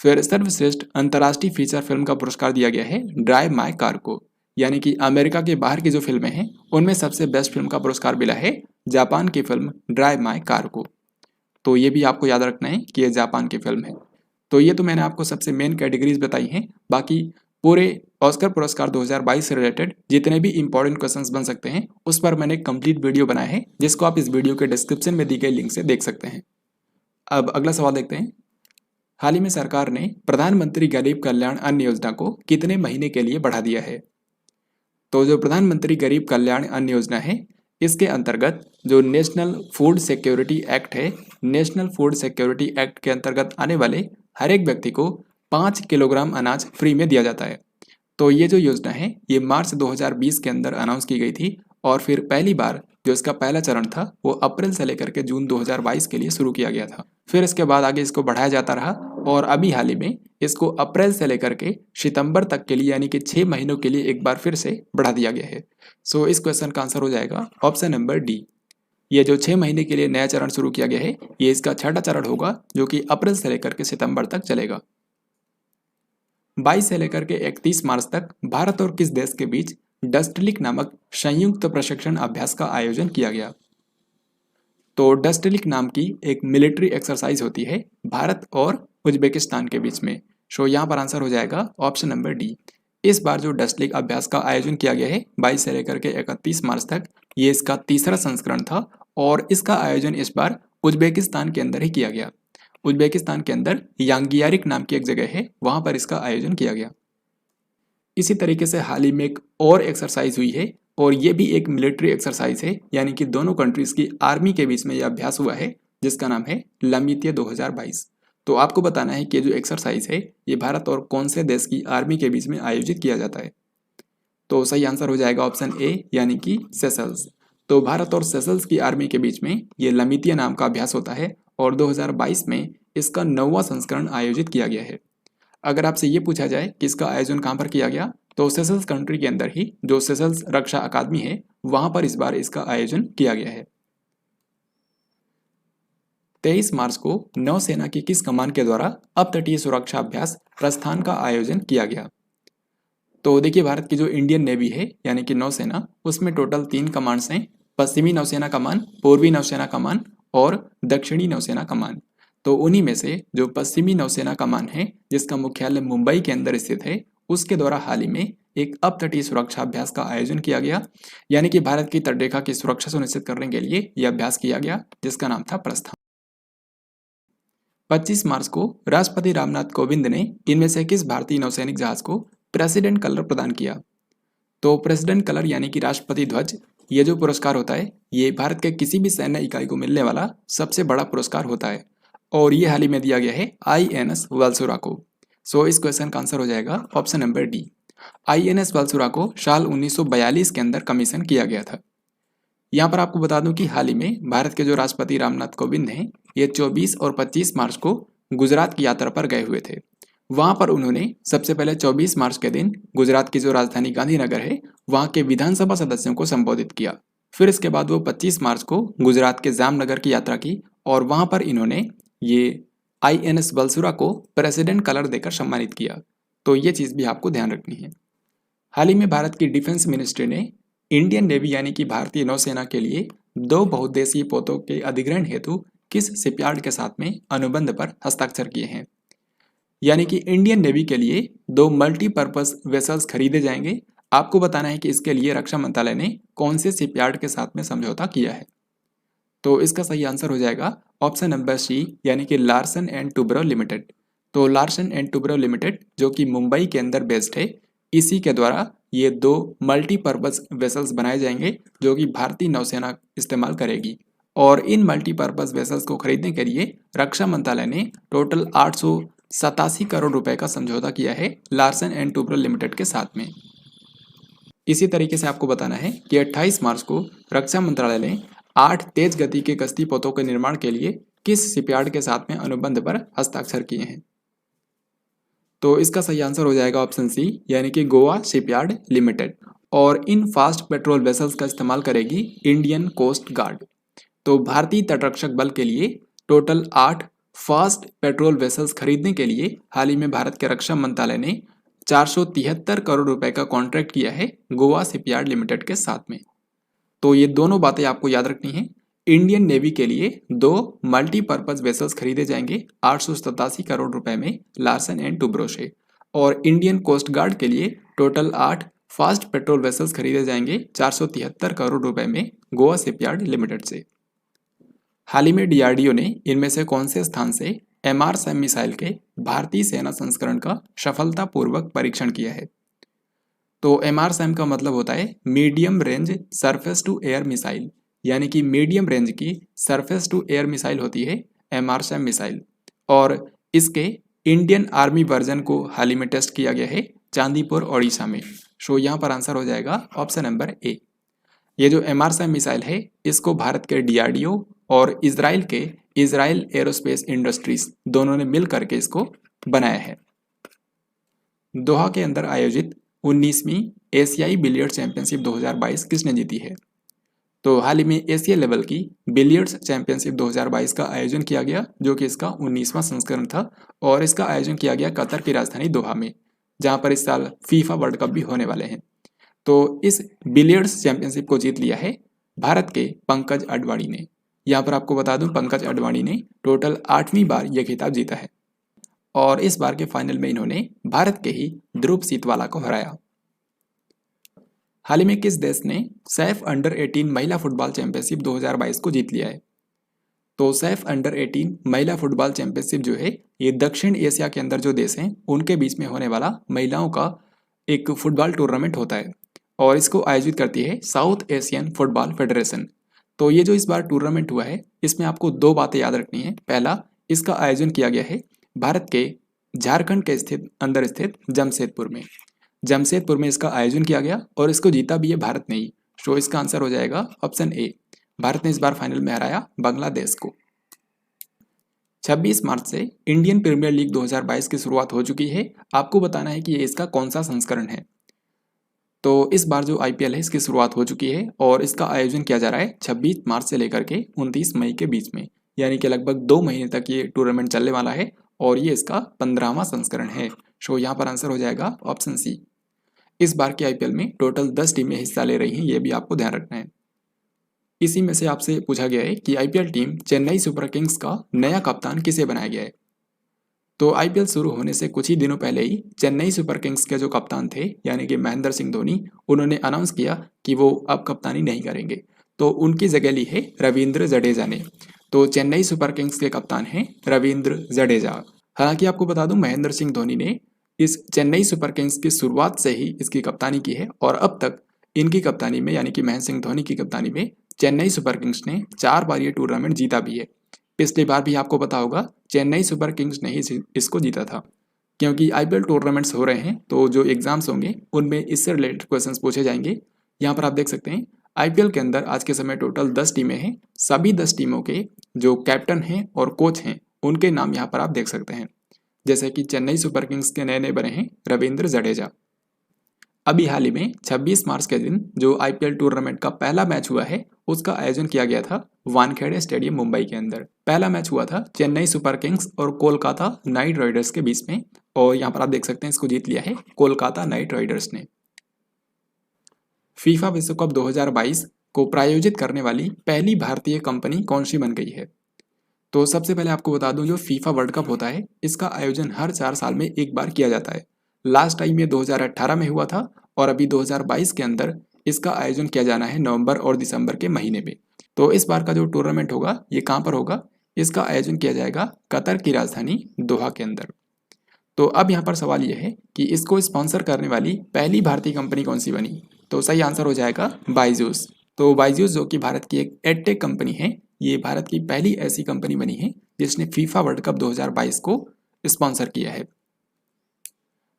फिर सर्वश्रेष्ठ अंतर्राष्ट्रीय फीचर फिल्म का पुरस्कार दिया गया है ड्राइव माय कार को, यानी कि अमेरिका के बाहर की जो फिल्में हैं उनमें सबसे बेस्ट फिल्म का पुरस्कार मिला है जापान की फिल्म ड्राइव माय कार को। तो ये भी आपको याद रखना है कि ये जापान की फिल्म है। तो ये तो मैंने आपको सबसे मेन कैटेगरीज बताई हैं। बाकी पूरे ऑस्कर पुरस्कार 2022 से रिलेटेड जितने भी इंपॉर्टेंट क्वेश्चंस बन सकते हैं, उस पर मैंने एक कंप्लीट वीडियो बनाया है, जिसको आप इस वीडियो के डिस्क्रिप्शन में दी गई लिंक से देख सकते हैं। अब अगला सवाल देखते हैं। हाल ही में सरकार ने प्रधानमंत्री गरीब कल्याण अन्न योजना को कितने महीने के लिए बढ़ा दिया है? तो जो प्रधानमंत्री गरीब कल्याण अन्न योजना है, इसके अंतर्गत जो नेशनल फूड सिक्योरिटी एक्ट है, नेशनल फूड सिक्योरिटी एक्ट के अंतर्गत आने वाले हर एक व्यक्ति को 5 किलोग्राम अनाज फ्री में दिया जाता है। तो ये जो योजना है, ये मार्च 2020 के अंदर अनाउंस की गई थी, और फिर पहली बार जो इसका पहला चरण था वो अप्रैल से लेकर के जून 2022 के लिए शुरू किया गया था। फिर इसके बाद आगे इसको बढ़ाया जाता रहा, और अभी हाल ही में इसको अप्रैल से लेकर के सितंबर तक के लिए, यानी कि 6 महीनों के लिए एक बार फिर से बढ़ा दिया गया है। सो इस क्वेश्चन का आंसर हो जाएगा ऑप्शन नंबर डी। ये जो 6 महीने के लिए नया चरण शुरू किया गया है, ये इसका छठा चरण होगा, जो कि अप्रैल से लेकर के सितंबर तक चलेगा। 22 से लेकर के 31 मार्च तक भारत और किस देश के बीच डस्टलिक नामक संयुक्त प्रशिक्षण अभ्यास का आयोजन किया गया? तो डस्टलिक नाम की एक मिलिट्री एक्सरसाइज होती है भारत और उज्बेकिस्तान के बीच में। सो यहाँ पर आंसर हो जाएगा ऑप्शन नंबर डी। इस बार जो डस्टलिक अभ्यास का आयोजन किया गया है 22 से लेकर के 31 मार्च तक, ये इसका तीसरा संस्करण था, और इसका आयोजन इस बार उज्बेकिस्तान के अंदर ही किया गया। उज्बेकिस्तान के अंदर यांगियारिक नाम की एक जगह है, वहां पर इसका आयोजन किया गया। इसी तरीके से हाल ही में एक और एक्सरसाइज हुई है, और ये भी एक मिलिट्री एक्सरसाइज है, यानी कि दोनों कंट्रीज की आर्मी के बीच में यह अभ्यास हुआ है, जिसका नाम है लमित्य 2022। तो आपको बताना है कि ये जो एक्सरसाइज है, ये भारत और कौन से देश की आर्मी के बीच में आयोजित किया जाता है? तो सही आंसर हो जाएगा ऑप्शन ए, यानी कि सेशल्स। तो भारत और सेशल्स की आर्मी के बीच में ये लमित्य नाम का अभ्यास होता है, और 2022 में इसका 9वां संस्करण आयोजित किया गया है। अगर आपसे ये पूछा जाए कि इसका आयोजन कहाँ पर किया गया, तो सेशल्स कंट्री के अंदर ही जो सेशल्स रक्षा अकादमी है वहां पर इस बार इसका आयोजन किया गया है। 23 मार्च को नौसेना की किस कमान के द्वारा अपतटीय सुरक्षा अभ्यास प्रस्थान का आयोजन किया गया? तो देखिए, भारत की जो इंडियन नेवी है यानी कि नौसेना, उसमें टोटल 3 कमांड्स हैं। पश्चिमी नौसेना कमान, पूर्वी नौसेना कमान और दक्षिणी नौसेना कमान। तो उन्हीं में से जो पश्चिमी नौसेना कमान है, जिसका मुख्यालय मुंबई के अंदर स्थित है, उसके द्वारा हाल ही में एक अपतटीय सुरक्षा अभ्यास का आयोजन किया गया, यानी कि भारत की तटरेखा की सुरक्षा सुनिश्चित करने के लिए यह अभ्यास किया गया, जिसका नाम था प्रस्थान। 25 मार्च को राष्ट्रपति रामनाथ कोविंद ने इनमें से किस भारतीय नौसैनिक जहाज को प्रेसिडेंट कलर प्रदान किया? तो प्रेसिडेंट कलर यानी कि राष्ट्रपति ध्वज, ये जो पुरस्कार होता है, ये भारत के किसी भी सैन्य इकाई को मिलने वाला सबसे बड़ा पुरस्कार होता है और ये हाल ही में दिया गया है INS वालसुरा को। सो इस क्वेश्चन का आंसर हो जाएगा ऑप्शन नंबर डी। INS वालसुरा को साल 1942 के अंदर कमीशन किया गया था। यहाँ पर आपको बता दूं कि हाल ही में भारत के जो राष्ट्रपति रामनाथ कोविंद हैं, ये 24 और 25 मार्च को गुजरात की यात्रा पर गए हुए थे। वहां पर उन्होंने सबसे पहले 24 मार्च के दिन गुजरात की जो राजधानी गांधीनगर है वहां के विधानसभा सदस्यों को संबोधित किया। फिर इसके बाद वो 25 मार्च को गुजरात के जामनगर की यात्रा की और वहां पर इन्होंने ये INS वालसुरा को प्रेसिडेंट कलर देकर सम्मानित किया। तो ये चीज़ भी आपको ध्यान रखनी है। हाल ही में भारत की डिफेंस मिनिस्ट्री ने इंडियन नेवी यानी कि भारतीय नौसेना के लिए 2 बहुउद्देशीय पोतों के अधिग्रहण हेतु किस शिपयार्ड के साथ में अनुबंध पर हस्ताक्षर किए हैं? यानी कि इंडियन नेवी के लिए 2 मल्टीपर्पज वेसल्स खरीदे जाएंगे। आपको बताना है कि इसके लिए रक्षा मंत्रालय ने कौन से शिपयार्ड के साथ में समझौता किया है। तो इसका सही आंसर हो जाएगा ऑप्शन नंबर सी, यानी कि लार्सन एंड टुब्रो लिमिटेड। तो लार्सन एंड टुब्रो लिमिटेड जो कि मुंबई के अंदर बेस्ड है, इसी के द्वारा ये 2 मल्टीपर्पज वेसल्स बनाए जाएंगे जो कि भारतीय नौसेना इस्तेमाल करेगी। और इन मल्टीपर्पज वेसल्स को खरीदने के लिए रक्षा मंत्रालय ने टोटल 887 करोड़ रुपए का समझौता किया है लार्सन एंड टुब्रो लिमिटेड के साथ में। इसी तरीके से आपको बताना है कि 28 मार्च को रक्षा मंत्रालय ने 8 तेज गति के कश्ती पोतों के निर्माण के लिए किस शिपयार्ड के साथ में अनुबंध पर हस्ताक्षर किए हैं? तो इसका सही आंसर हो जाएगा ऑप्शन सी, यानी कि गोवा शिपयार्ड लिमिटेड। और इन फास्ट पेट्रोल वेसल्स का इस्तेमाल करेगी इंडियन कोस्ट गार्ड। तो भारतीय तटरक्षक बल के लिए टोटल 8 फास्ट पेट्रोल वेसल्स खरीदने के लिए हाल ही में भारत के रक्षा मंत्रालय ने 473 करोड़ रुपए का कॉन्ट्रैक्ट किया है गोवा शिपयार्ड लिमिटेड के साथ में। तो ये दोनों बातें आपको याद रखनी है। इंडियन नेवी के लिए 2 मल्टीपर्पज वेसल्स खरीदे जाएंगे 887 करोड़ रुपए में लार्सन एंड टुब्रो से, और इंडियन कोस्ट गार्ड के लिए टोटल 8 फास्ट पेट्रोल वेसल्स खरीदे जाएंगे 473 करोड़ रुपए में गोवा शिपयार्ड लिमिटेड से। हाल ही में DRDO ने इनमें से कौन से स्थान से MRSAM मिसाइल के भारतीय सेना संस्करण का सफलतापूर्वक परीक्षण किया है? तो MRSAM का मतलब होता है medium range surface to air missile, यानी कि मीडियम रेंज की सरफेस टू एयर मिसाइल होती है MRSAM मिसाइल। और इसके इंडियन आर्मी वर्जन को हाल ही में टेस्ट किया गया है चांदीपुर ओडिशा में। सो यहाँ पर आंसर हो जाएगा ऑप्शन नंबर ए। ये जो MRSAM मिसाइल है, इसको भारत के DRDO और इजराइल के इजराइल एरोस्पेस इंडस्ट्रीज दोनों ने मिल करके इसको बनाया है। दोहा के अंदर आयोजित 19वीं एशियाई बिलियर्ड्स चैंपियनशिप 2022 किसने जीती है? तो हाल ही में एशिया लेवल की बिलियर्ड्स चैंपियनशिप 2022 का आयोजन किया गया, जो कि इसका 19वां संस्करण था और इसका आयोजन किया गया कतर की राजधानी दोहा में, जहां पर इस साल FIFA वर्ल्ड कप भी होने वाले हैं। तो इस बिलियर्ड्स चैंपियनशिप को जीत लिया है भारत के पंकज अडवाणी ने। यहाँ पर आपको बता दूं, पंकज अडवाणी ने टोटल 8वीं बार यह खिताब जीता है और इस बार के फाइनल में इन्होंने भारत के ही ध्रुव सीतवाला को हराया। हाल ही में किस देश ने सैफ अंडर 18 महिला फुटबॉल चैंपियनशिप 2022 को जीत लिया है? तो सैफ अंडर 18 महिला फुटबॉल चैंपियनशिप जो है, ये दक्षिण एशिया के अंदर जो देश हैं उनके बीच में होने वाला महिलाओं का एक फुटबॉल टूर्नामेंट होता है और इसको आयोजित करती है साउथ एशियन फुटबॉल फेडरेशन। तो ये जो इस बार टूर्नामेंट हुआ है, इसमें आपको 2 बातें याद रखनी है। पहला, इसका आयोजन किया गया है भारत के झारखंड के अंदर स्थित जमशेदपुर में इसका आयोजन किया गया और इसको जीता भी है भारत ने ही। तो इसका आंसर हो जाएगा ऑप्शन ए। भारत ने इस बार फाइनल में हराया बांग्लादेश को। 26 मार्च से इंडियन प्रीमियर लीग 2022 की शुरुआत हो चुकी है। आपको बताना है कि ये इसका कौन सा संस्करण है। तो इस बार जो आईपीएल है इसकी शुरुआत हो चुकी है और इसका आयोजन किया जा रहा है 26 मार्च से लेकर के 29 मई के बीच में, यानी कि लगभग 2 महीने तक ये टूर्नामेंट चलने वाला है और ये इसका 15वां संस्करण है। सो यहाँ पर आंसर हो जाएगा ऑप्शन सी। इस बार के आईपीएल में टोटल 10 टीमें हिस्सा ले रही हैं, ये भी आपको ध्यान रखना है। इसी में से आपसे पूछा गया है कि IPL team Chennai super Kings का नया कप्तान किसे बनाया गया है। तो आईपीएल शुरू होने से कुछ ही दिनों पहले ही चेन्नई सुपर किंग्स के जो कप्तान थे यानी कि महेंद्र सिंह धोनी, उन्होंने अनाउंस किया कि वो अब कप्तानी नहीं करेंगे, तो उनकी जगह ली है रविंद्र जडेजा ने। तो चेन्नई सुपर किंग्स के कप्तान हैं रविंद्र जडेजा। हालांकि आपको बता दूं महेंद्र सिंह धोनी ने इस चेन्नई सुपर किंग्स की शुरुआत से ही इसकी कप्तानी की है और अब तक इनकी कप्तानी में यानी कि महेंद्र सिंह धोनी की कप्तानी में चेन्नई सुपर किंग्स ने 4 बार ये टूर्नामेंट जीता भी है। पिछली बार भी आपको पता होगा चेन्नई सुपर किंग्स ने ही इसको जीता था। क्योंकि आईपीएल टूर्नामेंट्स हो रहे हैं तो जो एग्जाम्स होंगे उनमें इससे रिलेटेड क्वेश्चंस पूछे जाएंगे। यहाँ पर आप देख सकते हैं आईपीएल के अंदर आज के समय टोटल 10 टीमें हैं। सभी 10 टीमों के जो कैप्टन हैं और कोच हैं उनके नाम यहाँ पर आप देख सकते हैं। जैसे कि चेन्नई सुपर किंग्स के नए नए बने हैं रविंद्र जडेजा। अभी हाल ही में 26 मार्च के दिन जो आईपीएल टूर्नामेंट का पहला मैच हुआ है उसका आयोजन किया गया था वानखेड़े स्टेडियम मुंबई के अंदर। पहला मैच हुआ था चेन्नई सुपर किंग्स और कोलकाता नाइट राइडर्स के बीच में और यहाँ पर आप देख सकते हैं इसको जीत लिया है कोलकाता नाइट राइडर्स ने। फीफा विश्व कप 2022 को प्रायोजित करने वाली पहली भारतीय कंपनी कौन सी बन गई है। तो सबसे पहले आपको बता दूं जो फीफा वर्ल्ड कप होता है इसका आयोजन हर 4 साल में एक बार किया जाता है। लास्ट टाइम ये 2018 में हुआ था और अभी 2022 के अंदर इसका आयोजन किया जाना है नवंबर और दिसंबर के महीने में। तो इस बार का जो टूर्नामेंट होगा ये कहाँ पर होगा, इसका आयोजन किया जाएगा कतर की राजधानी दोहा के अंदर। तो अब यहाँ पर सवाल यह है कि इसको स्पॉन्सर करने वाली पहली भारतीय कंपनी कौन सी बनी। तो सही आंसर हो जाएगा बायजूस। तो बायजूस जो कि भारत की एक एडटेक कंपनी है, ये भारत की पहली ऐसी कंपनी बनी है जिसने फीफा वर्ल्ड कप 2022 को स्पॉन्सर किया है।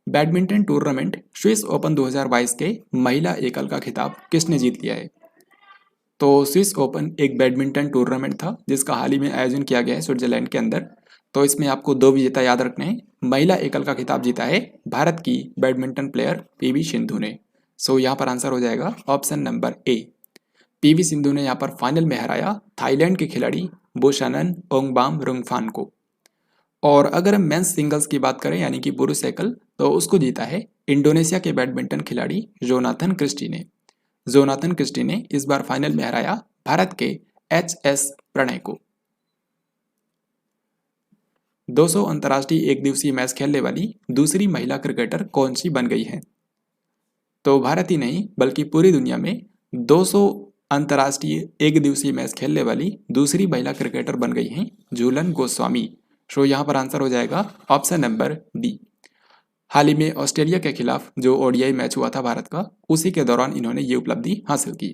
बैडमिंटन टूर्नामेंट स्विस ओपन 2022 के महिला एकल का खिताब किसने जीत लिया है। तो स्विस ओपन एक बैडमिंटन टूर्नामेंट था जिसका हाल ही में आयोजन किया गया है स्विट्जरलैंड के अंदर। तो इसमें आपको 2 विजेता याद रखने हैं। महिला एकल का खिताब जीता है भारत की बैडमिंटन प्लेयर पीवी सिंधु ने। सो यहाँ पर आंसर हो जाएगा option number A. PV Sindhu ने यहाँ पर फाइनल में हराया थाईलैंड के खिलाड़ी बुचानन ओंगबाम रुंगफान को। और अगर हम मेंस सिंगल्स की बात करें यानी कि पुरुष एकल, तो उसको जीता है इंडोनेशिया के बैडमिंटन खिलाड़ी जोनाथन क्रिस्टी ने। जोनाथन क्रिस्टी ने इस बार फाइनल में हराया भारत के एच.एस. प्रणय को। 200 अंतर्राष्ट्रीय एक दिवसीय मैच खेलने वाली दूसरी महिला क्रिकेटर कौन सी बन गई है। तो भारत ही नहीं बल्कि पूरी दुनिया में 200 अंतर्राष्ट्रीय एक दिवसीय मैच खेलने वाली दूसरी महिला क्रिकेटर बन गई हैं झूलन गोस्वामी। सो यहाँ पर आंसर हो जाएगा ऑप्शन नंबर डी। हाल ही में ऑस्ट्रेलिया के खिलाफ जो ओडीआई मैच हुआ था भारत का, उसी के दौरान इन्होंने ये उपलब्धि हासिल की।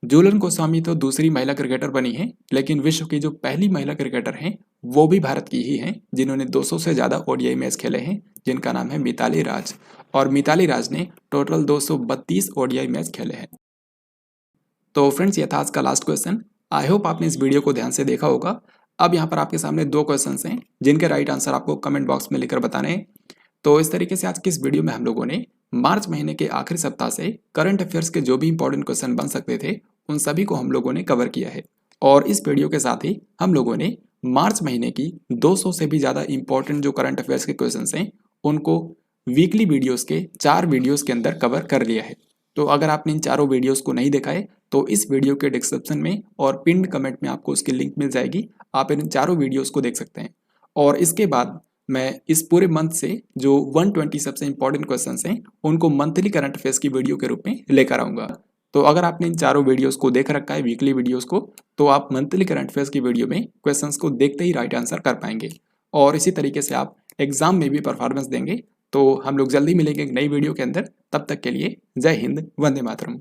झूलन गोस्वामी तो दूसरी महिला क्रिकेटर बनी है, लेकिन विश्व की जो पहली महिला क्रिकेटर हैं वो भी भारत की ही हैं जिन्होंने 200 से ज़्यादा ओडीआई मैच खेले हैं, जिनका नाम है मिताली राज। और मिताली राज ने टोटल 232 ओडीआई मैच खेले हैं। तो फ्रेंड्स ये था आज का लास्ट क्वेश्चन। आई होप आपने इस वीडियो को ध्यान से देखा होगा। अब यहाँ पर आपके सामने 2 क्वेश्चंस हैं जिनके राइट आंसर आपको कमेंट बॉक्स में लिखकर बताने हैं। तो इस तरीके से आज की इस वीडियो में हम लोगों ने मार्च महीने के आखिरी सप्ताह से करंट अफेयर्स के जो भी इंपॉर्टेंट क्वेश्चन बन सकते थे उन सभी को हम लोगों ने कवर किया है। और इस वीडियो के साथ ही हम लोगों ने मार्च महीने की 200 से भी ज़्यादा इंपॉर्टेंट जो करंट अफेयर्स के क्वेश्चन हैं उनको वीकली वीडियोज़ के 4 वीडियोज़ के अंदर कवर कर लिया है। तो अगर आपने इन चारों वीडियोज़ को नहीं देखा है तो इस वीडियो के डिस्क्रिप्शन में और पिन्ड कमेंट में आपको उसकी लिंक मिल जाएगी। आप इन चारों वीडियोज़ को देख सकते हैं। और इसके बाद मैं इस पूरे मंथ से जो 120 सबसे इंपॉर्टेंट क्वेश्चंस हैं उनको मंथली करंट अफेयर्स की वीडियो के रूप में लेकर आऊँगा। तो अगर आपने इन चारों वीडियोज़ को देख रखा है वीकली वीडियोज़ को, तो आप मंथली करंट अफेयर्स की वीडियो में क्वेश्चंस को देखते ही राइट आंसर कर पाएंगे और इसी तरीके से आप एग्जाम में भी परफॉर्मेंस देंगे। तो हम लोग जल्दी मिलेंगे एक नई वीडियो के अंदर। तब तक के लिए जय हिंद, वंदे मातरम।